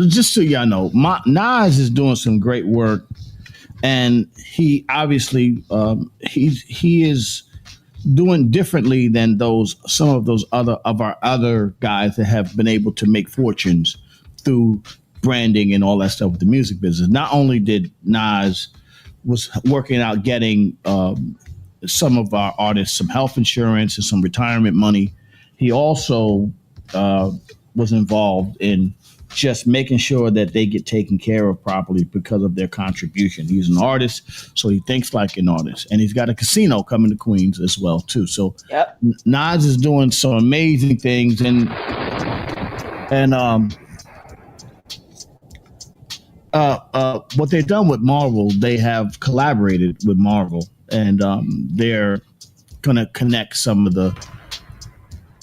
Just so y'all know, Nas is doing some great work, and he obviously he is doing differently than some of our other guys that have been able to make fortunes through branding and all that stuff with the music business. Not only did Nas was working out getting some of our artists some health insurance and some retirement money, he also was involved in just making sure that they get taken care of properly because of their contribution. He's an artist, so he thinks like an artist. And he's got a casino coming to Queens as well, too. So Nas is doing some amazing things. And what they've done with Marvel, they have collaborated with Marvel. And they're gonna connect some of the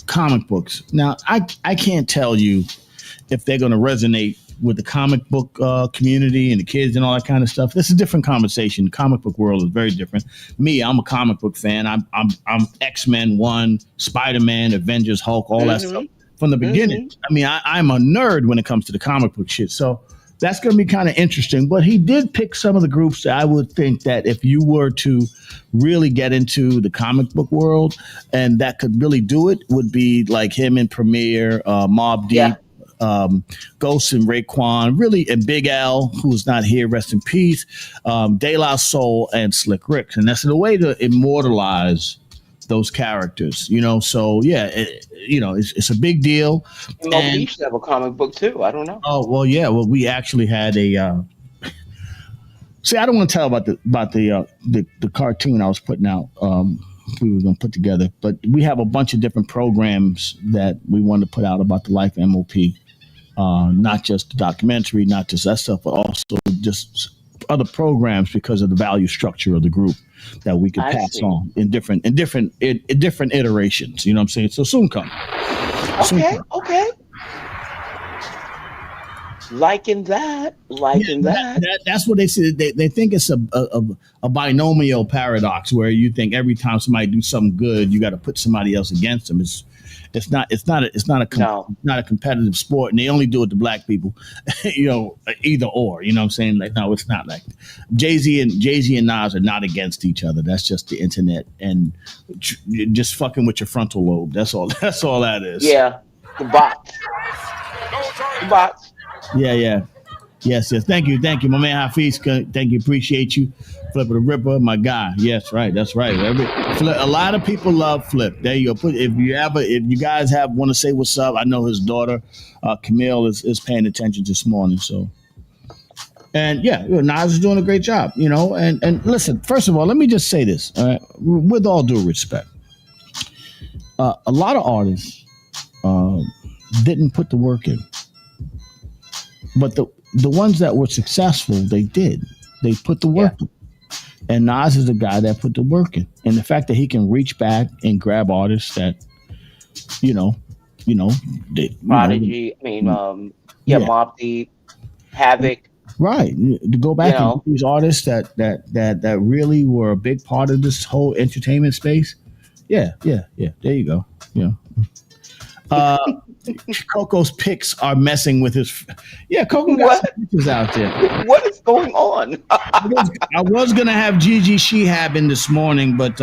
comic books. Now, I can't tell you if they're gonna resonate with the comic book community and the kids and all that kind of stuff. This is a different conversation. The comic book world is very different. Me, I'm a comic book fan. I'm X-Men 1, Spider-Man, Avengers, Hulk, all that stuff from the beginning. I mean, I'm a nerd when it comes to the comic book shit. So that's going to be kind of interesting. But he did pick some of the groups that I would think that if you were to really get into the comic book world and that could really do it, would be like him and Premier, Mobb Deep, Ghost and Raekwon, really, and Big L, who's not here, rest in peace, De La Soul and Slick Rick. And that's the way to immortalize those characters, you know. So yeah, it's a big deal. And we should have a comic book too. I don't know. Oh well, yeah. Well, we actually had a. See, I don't want to tell about the cartoon I was putting out. We were going to put together, but we have a bunch of different programs that we want to put out about the life of MOP. Not just the documentary, not just that stuff, but also just other programs because of the value structure of the group that we could pass on in different iterations. You know what I'm saying? So soon come. Okay. Liking that. That's what they say. They think it's a binomial paradox where you think every time somebody do something good, you got to put somebody else against them. It's not a competitive sport, and they only do it to black people. Either or. You know what I'm saying? Like, no, it's not like Jay-Z and Nas are not against each other. That's just the internet and just fucking with your frontal lobe. That's all. That's all that is. Yeah, the bots. Yeah. Yes. Thank you, my man Hafiz. Thank you, appreciate you. Flip the Ripper, my guy. Yes, right. That's right. A lot of people love Flip. There you go. If you guys want to say what's up, I know his daughter Camille is paying attention this morning. So, and yeah, Nas is doing a great job. And listen. First of all, let me just say this. With all due respect, a lot of artists didn't put the work in. But the ones that were successful, they did. They put the work in. And Nas is the guy that put the work in. And the fact that he can reach back and grab artists that, Prodigy, Mobb Deep, Havoc. Right. To go back and these artists that really were a big part of this whole entertainment space. Yeah. There you go. Coco's pics are messing with his. Yeah, Coco got some pictures out there. What is going on? I was gonna have Gigi Shehab in this morning, but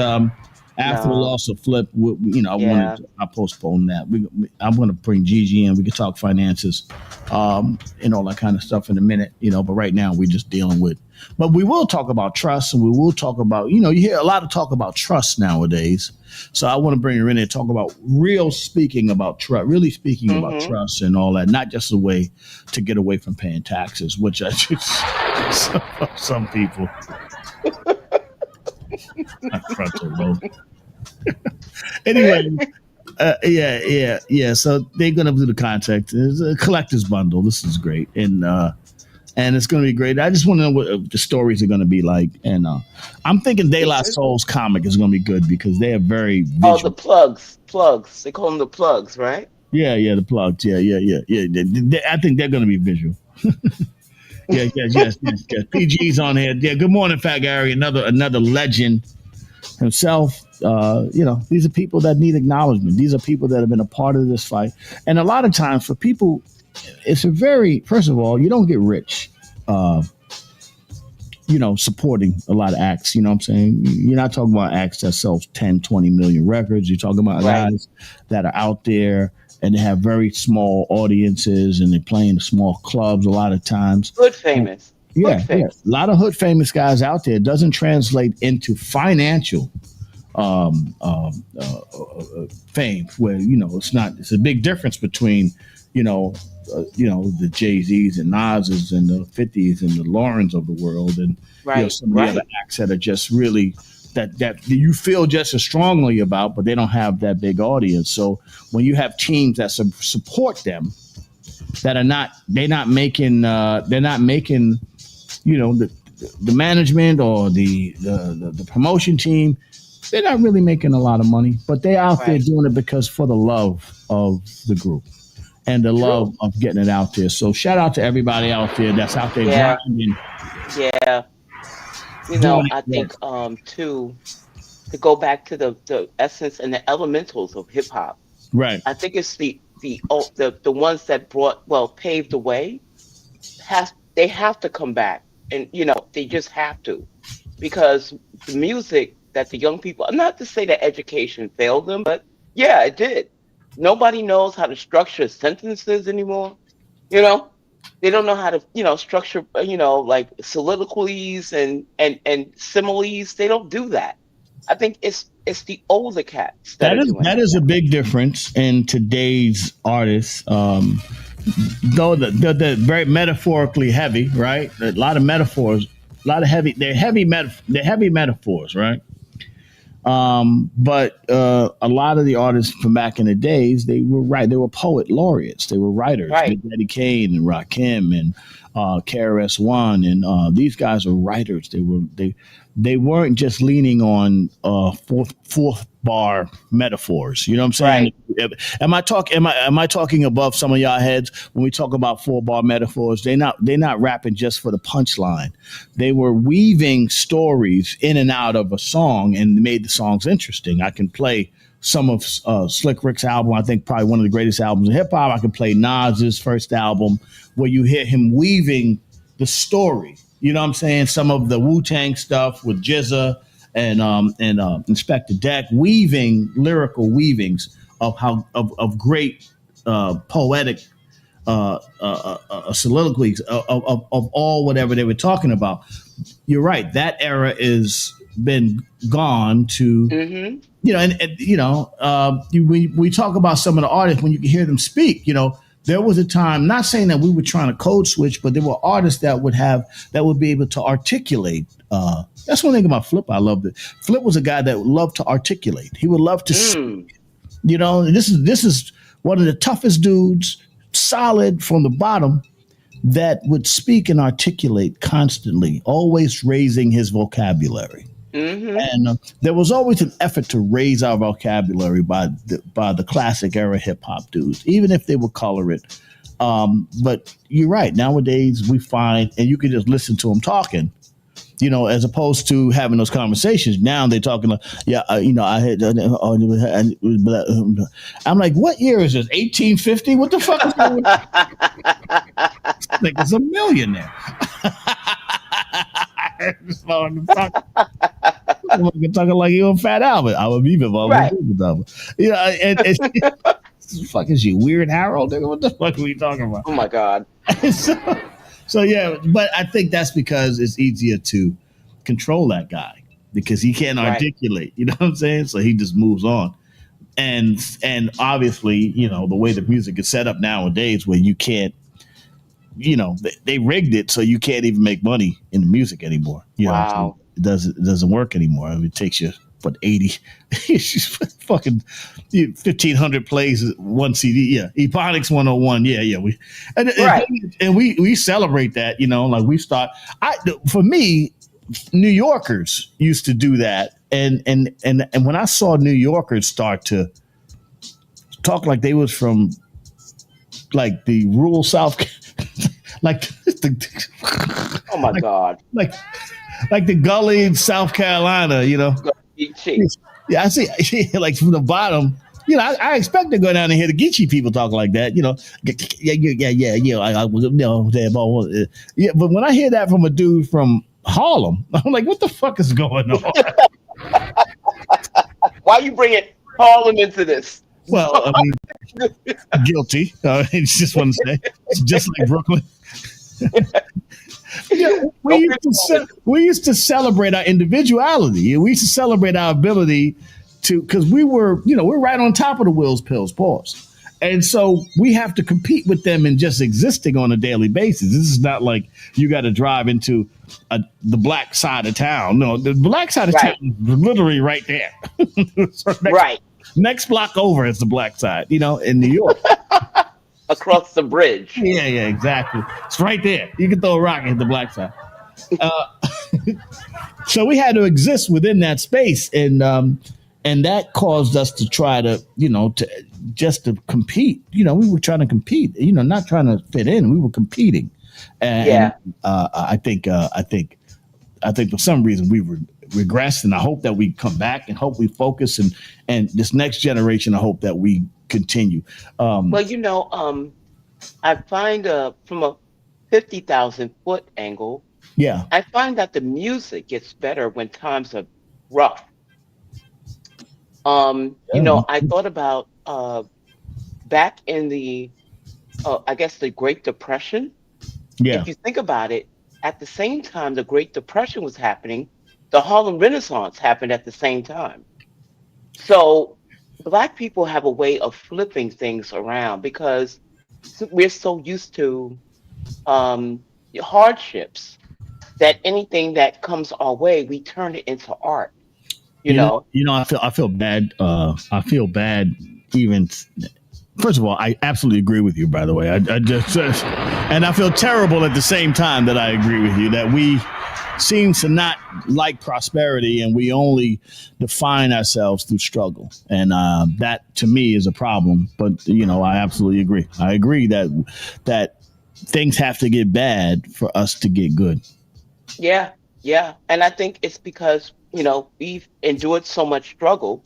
after the loss of Flip, I postponed that. I'm gonna bring Gigi in. We can talk finances, and all that kind of stuff in a minute. But right now we're just dealing with. But we will talk about trust, and we will talk about. You hear a lot of talk about trust nowadays. So I want to bring her in and talk about really speaking about trust and all that, not just a way to get away from paying taxes, which I just some people. Frontal lobe. Anyway, yeah. So they're gonna do the contract. It's a collector's bundle. This is great, and it's going to be great. I just want to know what the stories are going to be like. And I'm thinking De La Soul's comic is going to be good because they are very visual. Oh, the plugs. They call them the plugs, right? Yeah, the plugs. Yeah. I think they're going to be visual. Yes. PG's on here. Yeah, good morning, Fat Gary. Another legend himself. These are people that need acknowledgement. These are people that have been a part of this fight. And a lot of times for people, first of all, you don't get rich, supporting a lot of acts. You know what I'm saying? You're not talking about acts that sells 10, 20 million records. You're talking about guys that are out there and they have very small audiences and they're playing small clubs a lot of times. Hood famous. A lot of hood famous guys out there. It doesn't translate into financial fame where, it's a big difference between, the Jay-Z's and Nas's and the 50s and the Laurens of the world and some of the other acts that are just really that you feel just as strongly about, but they don't have that big audience. So when you have teams that support them, that they're not making the management or the promotion team they're not really making a lot of money, but they're out there Right. doing it because for the love of the group and the love of getting it out there. So shout out to everybody out there that's out there Yeah. grinding. Yeah. You Doing know, it I work. think too, to go back to the essence and the elementals of hip hop. Right. I think it's the ones that paved the way. They have to come back, and they just have to, because the music that the young people, not to say that education failed them, but yeah, it did. Nobody knows how to structure sentences anymore. You know, they don't know how to structure like soliloquies and similes. They don't do that. I think it's the older cats that That are is doing that it. is a big difference in today's artists. Though they're very metaphorically heavy, right? A lot of metaphors, a lot of heavy. They're heavy metaphors, right? But a lot of the artists from back in the days, they were poet laureates. They were writers. Right. Big Daddy Kane and Rakim and KRS-One, and these guys were writers. They weren't just leaning on fourth bar metaphors. You know what I'm saying? Am I talking above some of y'all heads when we talk about 4 bar metaphors? They're not rapping just for the punchline. They were weaving stories in and out of a song and made the songs interesting. I can play some of Slick Rick's album. I think probably one of the greatest albums in hip hop. I can play Nas's first album, where you hear him weaving the story. You know what I'm saying? Some of the Wu-Tang stuff with Jizza and Inspector Deck, weaving lyrical weavings of great poetic soliloquies of all whatever they were talking about. You're right. That era is been gone to. Mm-hmm. We talk about some of the artists when you can hear them speak. There was a time, not saying that we were trying to code switch, but there were artists that would be able to articulate. That's one thing about Flip. I loved it. Flip was a guy that loved to articulate. He would love to speak. This is one of the toughest dudes, solid from the bottom, that would speak and articulate constantly, always raising his vocabulary. Mm-hmm. And there was always an effort to raise our vocabulary by the classic era hip hop dudes, even if they would color it. But you're right. Nowadays, we find, and you can just listen to them talking, as opposed to having those conversations. Now they're talking, I had. I'm like, what year is this? 1850? What the fuck is going on? Like, it's a millionaire. I'm talking like you on Fat Albert. I would be involved. Right. Fuck is you, Weird Harold? What the fuck are we talking about? Oh my God. So yeah, but I think that's because it's easier to control that guy because he can't articulate. You know what I'm saying? So he just moves on. And obviously, the way the music is set up nowadays, where you can't. They rigged it so you can't even make money in the music anymore. Wow. It doesn't work anymore. I mean, it takes you 80 fucking 1,500 plays one CD. Yeah, Ebonics 101. Yeah. We celebrate that. Like we start. For me, New Yorkers used to do that, and when I saw New Yorkers start to talk like they was from like the rural South. Oh my God! Like the gully in South Carolina, Yeah, I see. Like from the bottom, I expect to go down and hear the Geechee people talk like that. Yeah. But when I hear that from a dude from Harlem, I'm like, what the fuck is going on? Why are you bringing Harlem into this? Well, I mean, guilty. I just want to say, it's just like Brooklyn. We used to celebrate our individuality. We used to celebrate our ability to, because we're right on top of the Wills, Pills, Paws. And so we have to compete with them in just existing on a daily basis. This is not like you got to drive into the black side of town. No, the black side of town is literally right there. Next block over is the black side, in New York. Across the bridge. Yeah, exactly. It's right there. You can throw a rock and hit the black side. So we had to exist within that space, and that caused us to try to, to just to compete. We were trying to compete. Not trying to fit in. We were competing, and I think for some reason we regressed, and I hope that we come back, and hope we focus, and this next generation, I hope that we continue. Well, I find from a 50,000 foot angle, Yeah. I find that the music gets better when times are rough. I thought about back in the, I guess, the Great Depression. Yeah. If you think about it, at the same time the Great Depression was happening, the Harlem Renaissance happened at the same time. So Black people have a way of flipping things around because we're so used to hardships that anything that comes our way, we turn it into art. You know? I feel bad. I feel bad even. First of all, I absolutely agree with you. By the way, I just and I feel terrible at the same time that I agree with you that we seem to not like prosperity, and we only define ourselves through struggle, and that to me is a problem. But I absolutely agree. I agree that things have to get bad for us to get good. Yeah, yeah. And I think it's because, we've endured so much struggle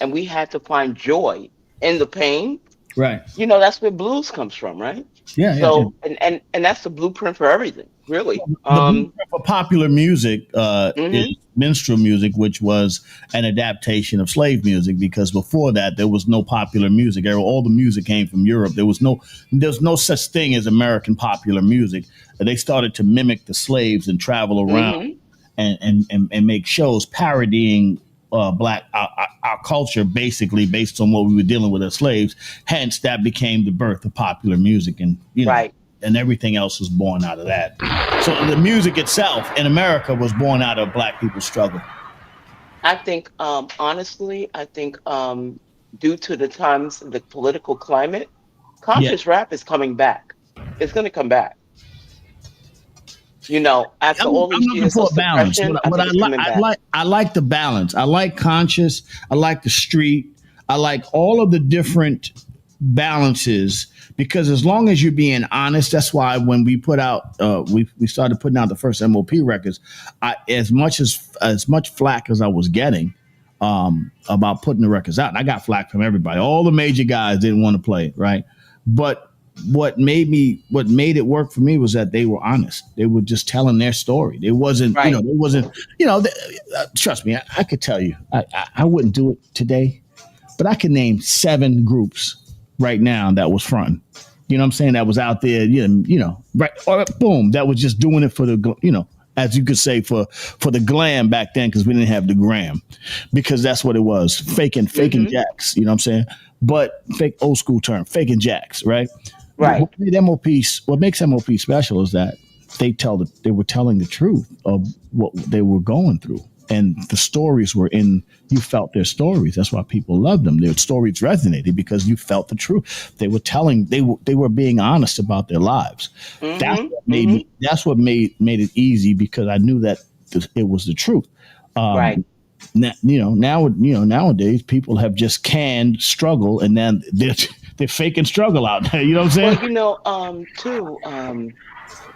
and we had to find joy in the pain. Right. That's where blues comes from, right? Yeah. So and that's the blueprint for everything, really. The blueprint for popular music is minstrel music, which was an adaptation of slave music, because before that there was no popular music. All the music came from Europe. There's no such thing as American popular music. They started to mimic the slaves and travel around and make shows parodying Black our culture, basically based on what we were dealing with as slaves. Hence, that became the birth of popular music, and right. And everything else was born out of that. So the music itself in America was born out of Black people's struggle. I think, honestly, due to the times, the political climate, conscious rap is coming back. It's going to come back. After all these years of balance. suppression, I like the balance. I like conscious. I like the street. I like all of the different balances, because as long as you're being honest, that's why when we put out, we started putting out the first MOP records, as much flack as I was getting about putting the records out, and I got flack from everybody. All the major guys didn't want to play it, right? But what made it work for me was that they were honest. They were just telling their story. They wasn't, trust me, I could tell you, I wouldn't do it today, but I can name 7 groups right now that was fronting. You know what I'm saying? That was out there, right? Or boom, that was just doing it for the, as you could say, for the glam back then, because we didn't have the gram, because that's what it was, faking jacks. You know what I'm saying? But fake, old school term, faking jacks, right? Right. What makes MOP special is that they were telling the truth of what they were going through, and the stories were in. You felt their stories. That's why people loved them. Their stories resonated because you felt the truth. They were telling. They were being honest about their lives. That's what made it easy, because I knew that it was the truth. Right. Nowadays people have just canned struggle, and then they're faking struggle out there. You know what I'm saying? Well,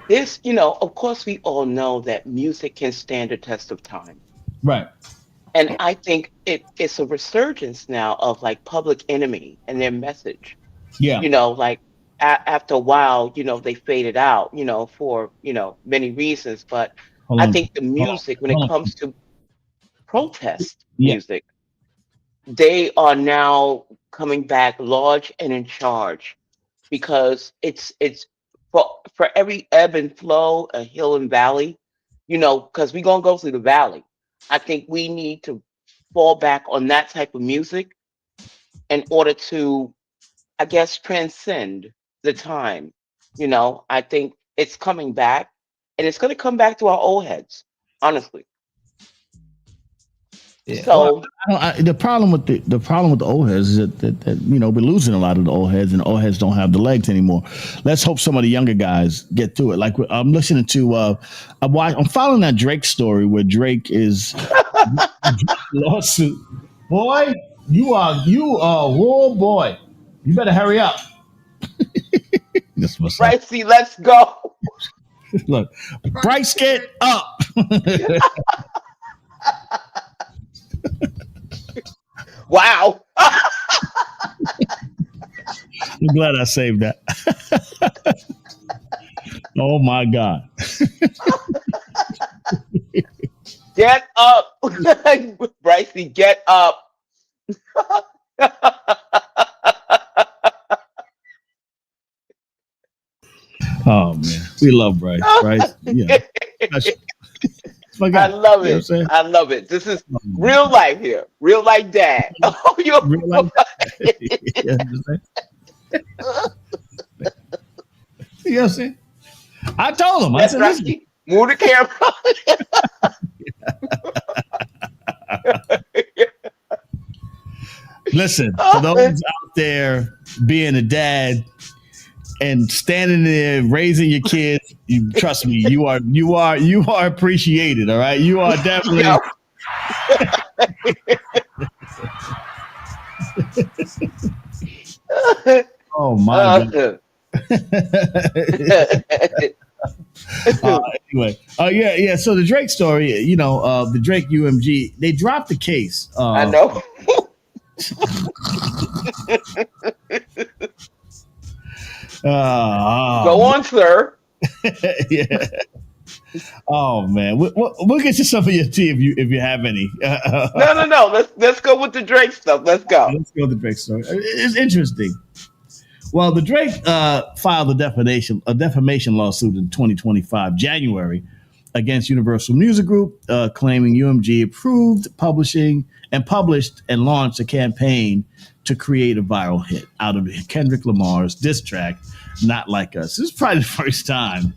this, of course we all know that music can stand the test of time. Right. And I think it's a resurgence now of like Public Enemy and their message. Yeah. After a while, they faded out, for, many reasons. But I think the music, when it comes to protest music, they are now coming back large and in charge, because it's for every ebb and flow, a hill and valley, because we're going to go through the valley. I think we need to fall back on that type of music in order to, I guess, transcend the time. I think it's coming back, and it's going to come back to our old heads, honestly. So The problem with the old heads is that we're losing a lot of the old heads, and the old heads don't have the legs anymore. Let's hope some of the younger guys get through it. Like I'm listening to, I'm following that Drake story where Drake is lawsuit. Boy, you are whoa boy. You better hurry up. This was Pricey, let's go. Look, Bryce, get up. Wow. I'm glad I saved that. Oh my God. Get up. Brycey, get up. Oh man, we love Bryce. Bryce, yeah. I love it. I love it. This is real life here. Real life dad. Oh, you're real life. You know what I'm saying? I told him. I said, listen. Move the camera. Listen, for those out there being a dad and standing there raising your kids, you trust me, you are appreciated. All right, you are definitely. Oh my God. Anyway, yeah. So the Drake story, the Drake UMG, they dropped the case. I know. Go on, sir. Yeah. Oh man, we'll get you some of your tea if you have any. No. Let's go with the Drake stuff. Let's go. Let's go with the Drake story. It's interesting. Well, the Drake filed a defamation lawsuit in 2025 January against Universal Music Group, claiming UMG approved, published and launched a campaign to create a viral hit out of Kendrick Lamar's diss track, "Not Like Us." This is probably the first time.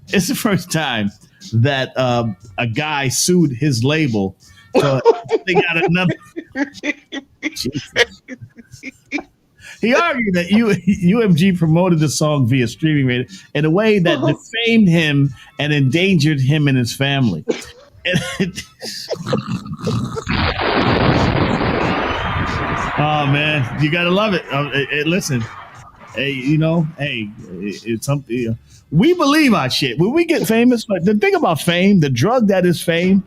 It's the first time that a guy sued his label. So they got another. Jesus. He argued that UMG promoted the song via streaming radio in a way that defamed him and endangered him and his family. Oh man, you gotta love it. Listen, hey, it's something. We believe our shit when we get famous. But the thing about fame, the drug that is fame,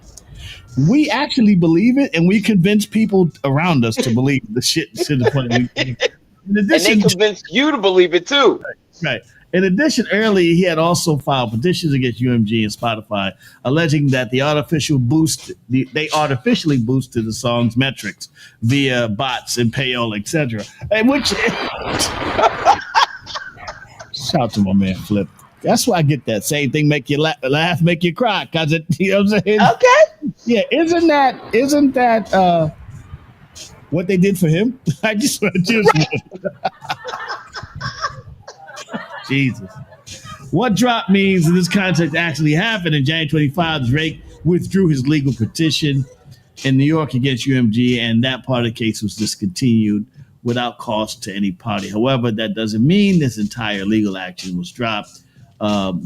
we actually believe it, and we convince people around us to believe the shit to the point. And they convinced you to believe it too. Right. In addition, earlier he had also filed petitions against UMG and Spotify, alleging that they artificially boosted the song's metrics via bots and payola, etc. Which shout out to my man Flip. That's why I get that same thing. Make you laugh, make you cry. Cause it, you know what I'm saying? Okay. Yeah. Isn't that what they did for him? I just Jesus. What drop means in this context actually happened in January 25. Drake withdrew his legal petition in New York against UMG, and that part of the case was discontinued without cost to any party. However, that doesn't mean this entire legal action was dropped.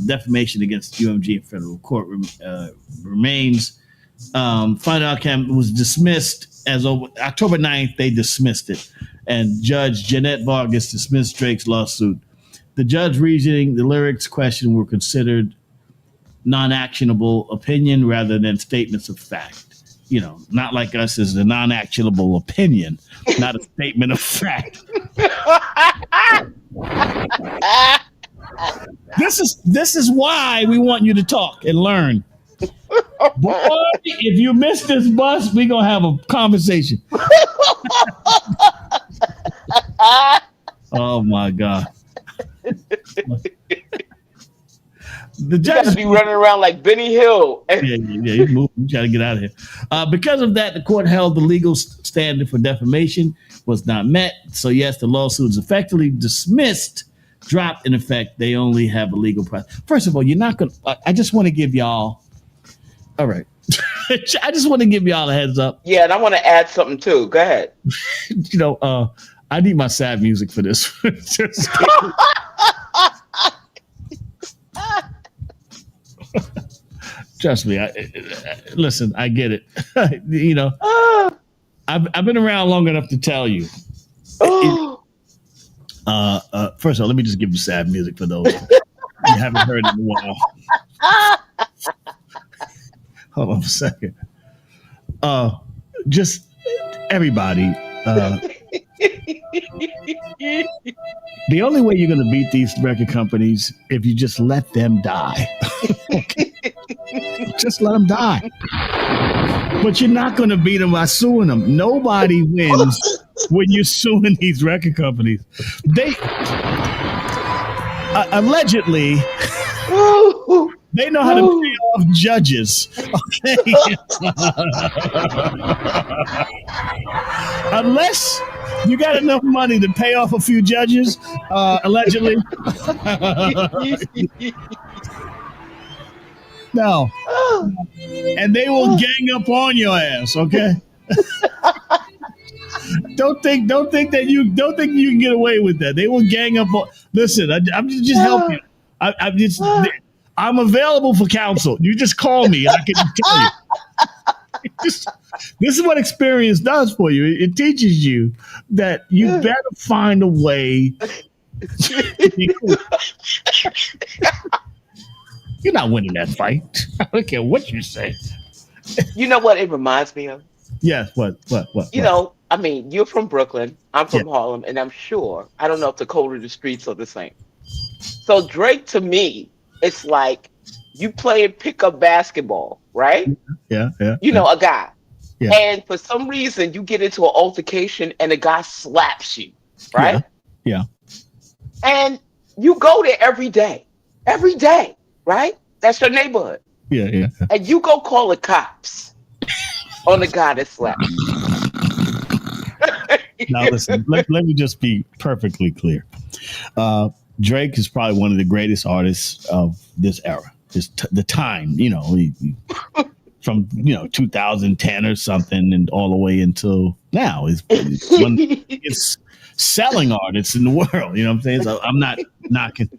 Defamation against UMG in federal court remains. Final outcome was dismissed as over October 9th. They dismissed it, and Judge Jeanette Vargas dismissed Drake's lawsuit. The judge reasoning the lyrics question were considered non-actionable opinion rather than statements of fact. Not Like Us is the non-actionable opinion, not a statement of fact. This is why we want you to talk and learn. Boy, if you miss this bus, we're gonna have a conversation. Oh my God. The judge gotta be running around like Benny Hill. Yeah, he's moving. You trying to get out of here. Because of that, the court held the legal standard for defamation was not met. So yes, the lawsuit is effectively dismissed, dropped in effect. They only have a legal process. First of all, you're not gonna. I just want to give y'all. All right. I just want to give y'all a heads up. Yeah, and I want to add something too. Go ahead. I need my sad music for this. Just trust me. Listen, I get it. I've been around long enough to tell you. First of all, let me just give you sad music for those you haven't heard in a while. Hold on a second. Just everybody. The only way you're going to beat these record companies if you just let them die. Just let them die. But you're not going to beat them by suing them. Nobody wins when you're suing these record companies. They allegedly they know how to pay off judges. Okay. Unless you got enough money to pay off a few judges, allegedly. No. And they will gang up on your ass, okay? Don't think that you can get away with that. They will gang up on. Listen, I'm just helping you. I'm available for counsel. You just call me. I can tell you. This is what experience does for you. It teaches you that you better find a way. You're not winning that fight. I don't care what you say. You know what it reminds me of? Yes. What? You're from Brooklyn. I'm from Harlem, and I'm sure I don't know if the color the streets are the same. So Drake, to me, it's like you playing pickup basketball, right? Yeah. A guy. Yeah. And for some reason, you get into an altercation and a guy slaps you, right? Yeah. And you go there every day, right? That's your neighborhood. Yeah. And you go call the cops on the guy that slapped you. Now, listen, let me just be perfectly clear. Drake is probably one of the greatest artists of this era. The time, from 2010 or something, and all the way until now, is one of the biggest selling artists in the world. You know what I'm saying? So I'm not knocking.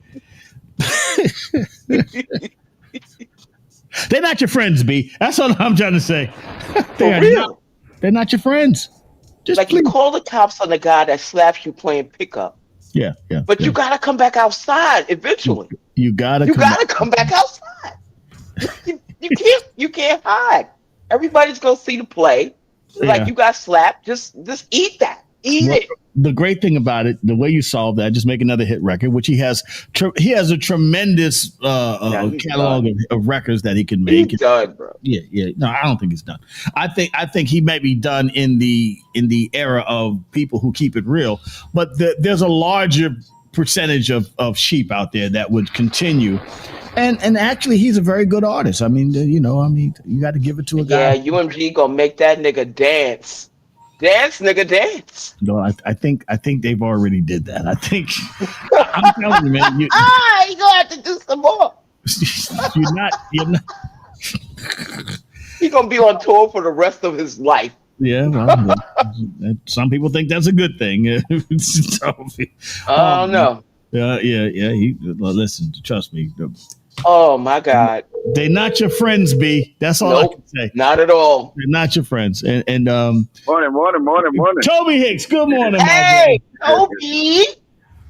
They're not your friends, B. That's all I'm trying to say. They're not your friends. Just you call the cops on the guy that slaps you playing pickup. Yeah. But you gotta come back outside eventually. You gotta come back outside. You can't hide. Everybody's gonna see the play. Like you got slapped. Just eat that. Eat it. The great thing about it, the way you solve that, just make another hit record, which he has a tremendous catalog of records that he can make. He's done, bro. Yeah. No, I don't think it's done. I think he may be done in the era of people who keep it real, but there's a larger percentage of sheep out there that would continue. And actually, he's a very good artist. I mean, you got to give it to a guy. Yeah, UMG gonna make that nigga dance. Dance, nigga, dance. No, I think they've already did that. I think I'm telling you, man. You gonna have to do some more. You're not. He's gonna be on tour for the rest of his life. Yeah, well, some people think that's a good thing. No. Yeah. Listen, trust me. Oh my God. They're not your friends, B. That's all I can say. Not at all. They're not your friends. And Morning. Toby Hicks, good morning, hey, Toby.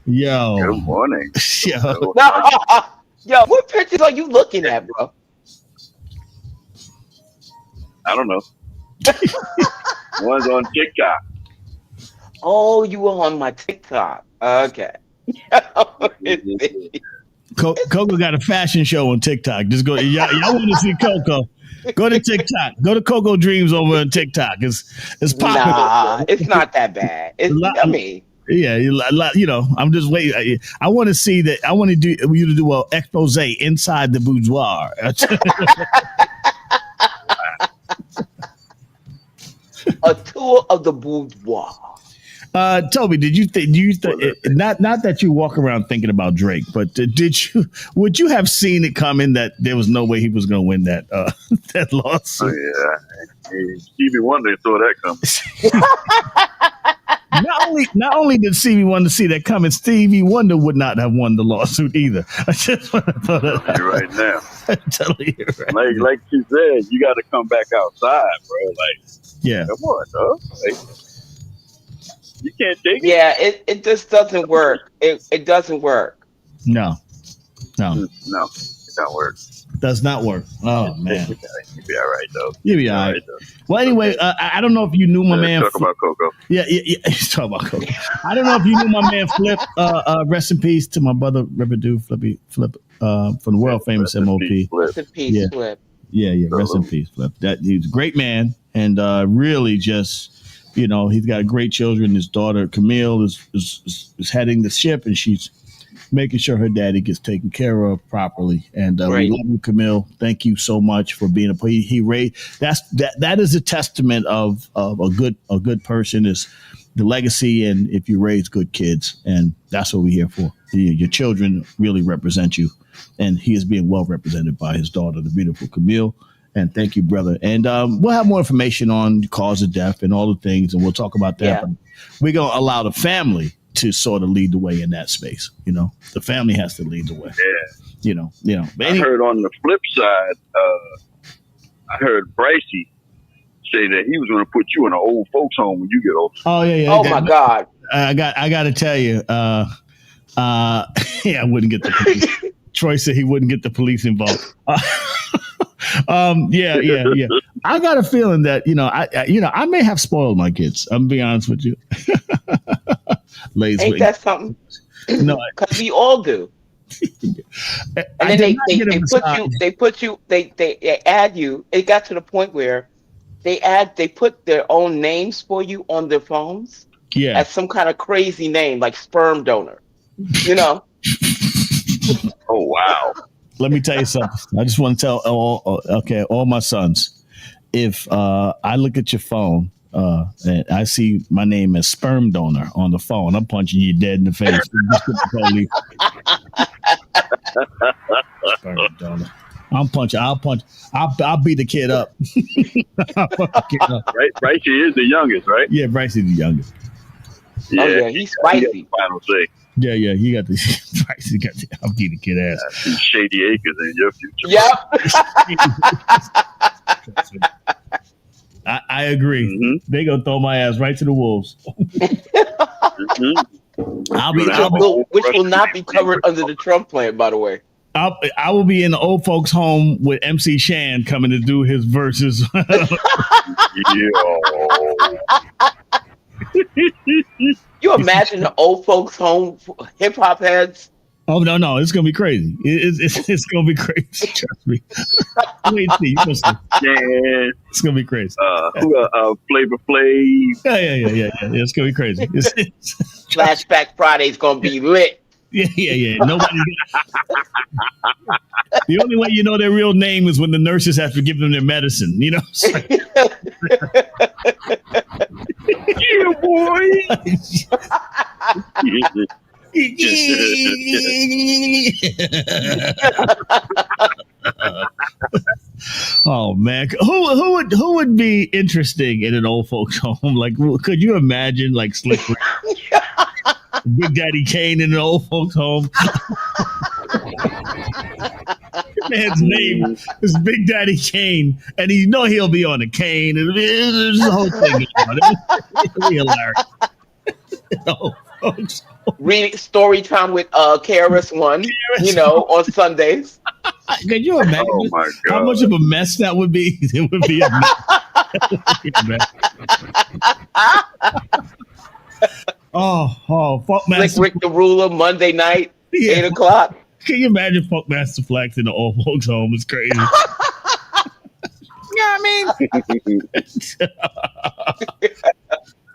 Yo. Good morning. Yo, what pictures are you looking at, bro? I don't know. One's on TikTok. Oh, you were on my TikTok. Okay. Coco got a fashion show on TikTok. Just go. Y'all want to see Coco? Go to TikTok. Go to Coco Dreams over on TikTok. It's popular. Nah, it's not that bad. Yeah, I'm just waiting. I want to see that. I want you to do an expose inside the boudoir. A tour of the boudoir. Toby, did you think? Not that you walk around thinking about Drake, but would you have seen it coming that there was no way he was going to win that that lawsuit? Oh, yeah, Stevie Wonder saw that coming. Not only did Stevie Wonder see that coming, Stevie Wonder would not have won the lawsuit either. I just want to throw that out right now. I'm telling you, right like you said, you got to come back outside, bro. Like, yeah, come on, dog. Like, you can't take it. Yeah, it just doesn't work. It doesn't work. No, it don't work. Does not work. Oh man, you'll be all right though. You'll be all right. Well, anyway, I don't know if you knew my man. Talk about Coco. Yeah. Talk about Coco. I don't know if you knew my man Flip. Rest in peace to my brother Ripperdew Flip from the world famous MOP. Rest in peace, Flip. Yeah. Rest in peace, Flip. He's a great man and really just. He's got great children. His daughter Camille is heading the ship, and she's making sure her daddy gets taken care of properly. And we love you, Camille. Thank you so much for being he raised. That is a testament of a good person is the legacy, and if you raise good kids, and that's what we're here for. Your children really represent you, and he is being well represented by his daughter, the beautiful Camille. And thank you, brother. And we'll have more information on the cause of death and all the things, and we'll talk about that. Yeah. But we're going to allow the family to sort of lead the way in that space. The family has to lead the way. Yeah. But I heard on the flip side, I heard Brycey say that he was going to put you in an old folks home when you get old. Oh yeah. Oh my God. I got to tell you, I wouldn't get the police. Troy said he wouldn't get the police involved. Yeah. I got a feeling that I may have spoiled my kids. I'm gonna be honest with you. Ain't that something? No, because we all do. And then they add you. It got to the point where they put their own names for you on their phones. Yeah, as some kind of crazy name like sperm donor. Oh wow. Let me tell you something. I just want to tell all my sons, if I look at your phone and I see my name as sperm donor on the phone, I'm punching you dead in the face. Sperm donor. I'll beat the kid up. Right, Brycey is the youngest, right? Yeah, Brycey is the youngest. Yeah, he's spicy. Final say. Yeah, he got the Brycey got the I'll beat the kid ass. Shady acres in your future. Yep. I agree. Mm-hmm. They gonna throw my ass right to the wolves. Which will not be covered under the Trump plan, by the way. I will be in the old folks' home with MC Shan coming to do his verses. You imagine the old folks' home hip hop heads? Oh no, it's gonna be crazy. It's gonna be crazy. Trust me. Wait, see, yeah, it's gonna be crazy. Flavor Flav. Yeah. It's gonna be crazy. Flashback Friday's gonna be lit. Yeah. Nobody. The only way you know their real name is when the nurses have to give them their medicine. Yeah, boy. Oh man, who would be interesting in an old folks home? Like, could you imagine like Slick Big Daddy Kane in an old folks home? Man's name is Big Daddy Kane, and he'll be on a cane, and there's the whole thing. It'll be hilarious. Oh, folks. Reading story time with KRS-One, on Sundays. Could you imagine how much of a mess that would be? It would be a mess. Slick Rick the Ruler, Monday night, 8 o'clock. Can you imagine Funkmaster Flex in the old folks' home? It's crazy. You know what I mean?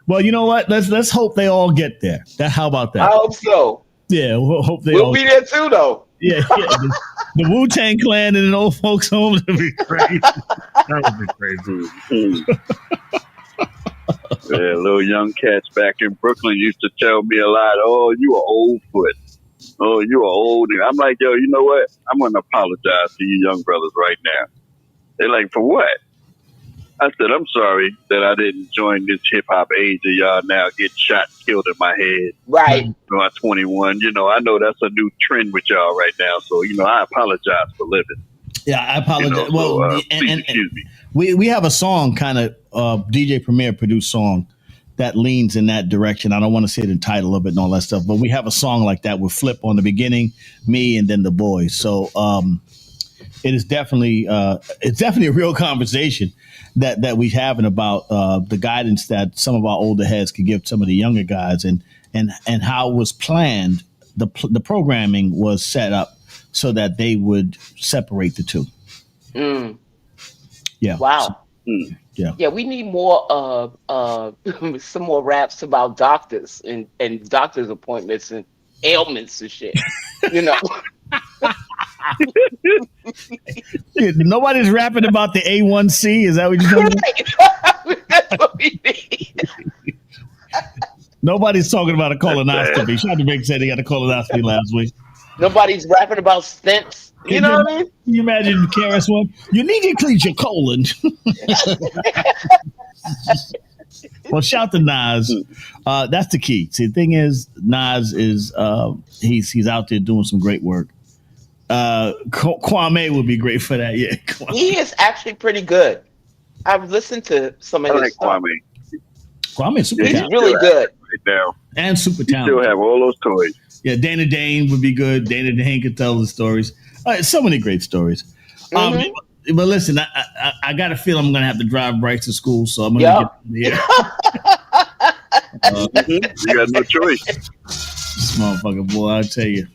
Well, you know what? Let's hope they all get there. How about that? I hope so. Yeah, we'll hope they we'll all be there too, though. Yeah. The Wu-Tang Clan in an old folks' home would be crazy. That would be crazy. Yeah, little young cats back in Brooklyn used to tell me a lot. Oh, you are old foot. Oh, you are old. And I'm like, yo, you know what? I'm going to apologize to you young brothers right now. They're like, for what? I said, I'm sorry that I didn't join this hip hop age of y'all now getting shot and killed in my head. Right. I'm 21. You know, I know that's a new trend with y'all right now. So, you know, I apologize for living. Yeah, I apologize. You know, well, please excuse me. we have a song, kind of DJ Premier produced song that leans in that direction. I don't want to say the title of it and all that stuff, but we have a song like that with Flip on the beginning, me, and then the boys. So it is definitely a real conversation that we having about the guidance that some of our older heads could give some of the younger guys, and how it was planned. The programming was set up so that they would separate the two. Mm. Yeah. Wow. Yeah. Yeah, we need more some more raps about doctors and doctor's appointments and ailments and shit. You know. Nobody's rapping about the A1C. Is that what you're talking about? That's what we need. Nobody's talking about a colonoscopy. Shout out to Big said he got a colonoscopy last week. Nobody's rapping about stents. You know what I mean? Can you imagine Karis one? You need to clean your colon. Well, shout to Nas. That's the key. See, the thing is, Nas is he's out there doing some great work. Kwame would be great for that. Yeah, Kwame. He is actually pretty good. I've listened to some of his stuff. Kwame's super He's talented. really good. Right now. And super talented. Still have all those toys. Yeah, Dana Dane would be good. Dana Dane could tell the stories. So many great stories. But listen, I got a feel I'm going to have to drive Bryce to school, so I'm going to get You got no choice. This motherfucker, boy, I tell you,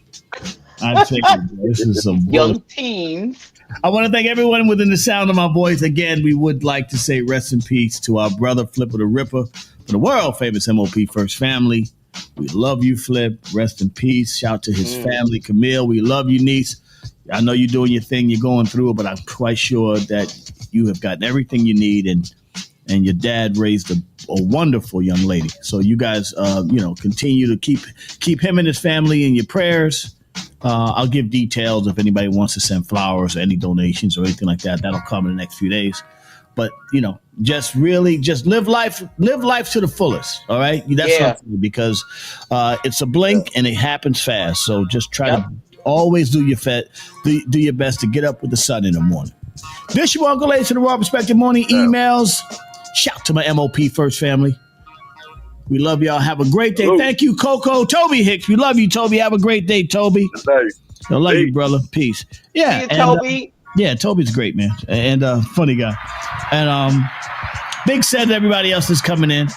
this is some young teens. I want to thank everyone within the sound of my voice. Again, we would like to say rest in peace to our brother Flipper the Ripper, for the world famous MOP First Family. We love you, Flip. Rest in peace. Shout to his family, Camille. We love you, niece. I know you're doing your thing, you're going through it, but I'm quite sure that you have gotten everything you need, and your dad raised a wonderful young lady. So you guys, continue to keep him and his family in your prayers. I'll give details if anybody wants to send flowers or any donations or anything like that. That'll come in the next few days. But just live life to the fullest. All right, that's something, because it's a blink and it happens fast. So just try to always do your best to get up with the sun in the morning. This your Uncle Ace to the Raw Perspective Morning Emails. Shout to my MOP First Family. We love y'all. Have a great day. Hello. Thank you, Coco. Toby Hicks. We love you, Toby. Have a great day, Toby. I love you, brother. Peace. Yeah, See you, Toby. Yeah, Toby's great, man, and funny guy. And big said to everybody else that's coming in.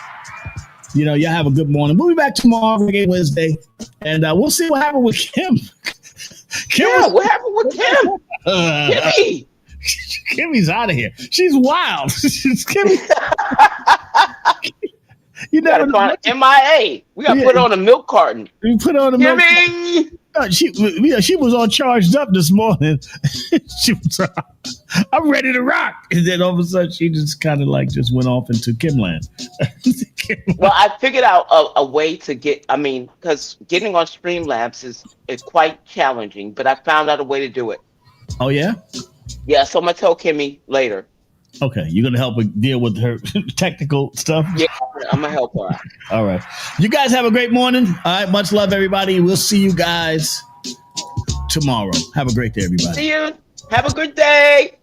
Y'all have a good morning. We'll be back tomorrow, again Wednesday, and we'll see what happened with Kim. What happened with Kim? Kimmy. Kimmy's out of here. She's wild. Kimmy. You never gotta find MIA. We gotta put on a milk carton. We put on a milk carton. She was all charged up this morning. She was, I'm ready to rock. And then all of a sudden she just kind of just went off into Kimland. Well, I figured out a way to because getting on Streamlabs is quite challenging, but I found out a way to do it. Oh, yeah? Yeah, so I'm going to tell Kimmy later. Okay, you're going to help her deal with her technical stuff? Yeah, I'm going to help her out. All right. You guys have a great morning. All right, much love, everybody. We'll see you guys tomorrow. Have a great day, everybody. See you. Have a good day.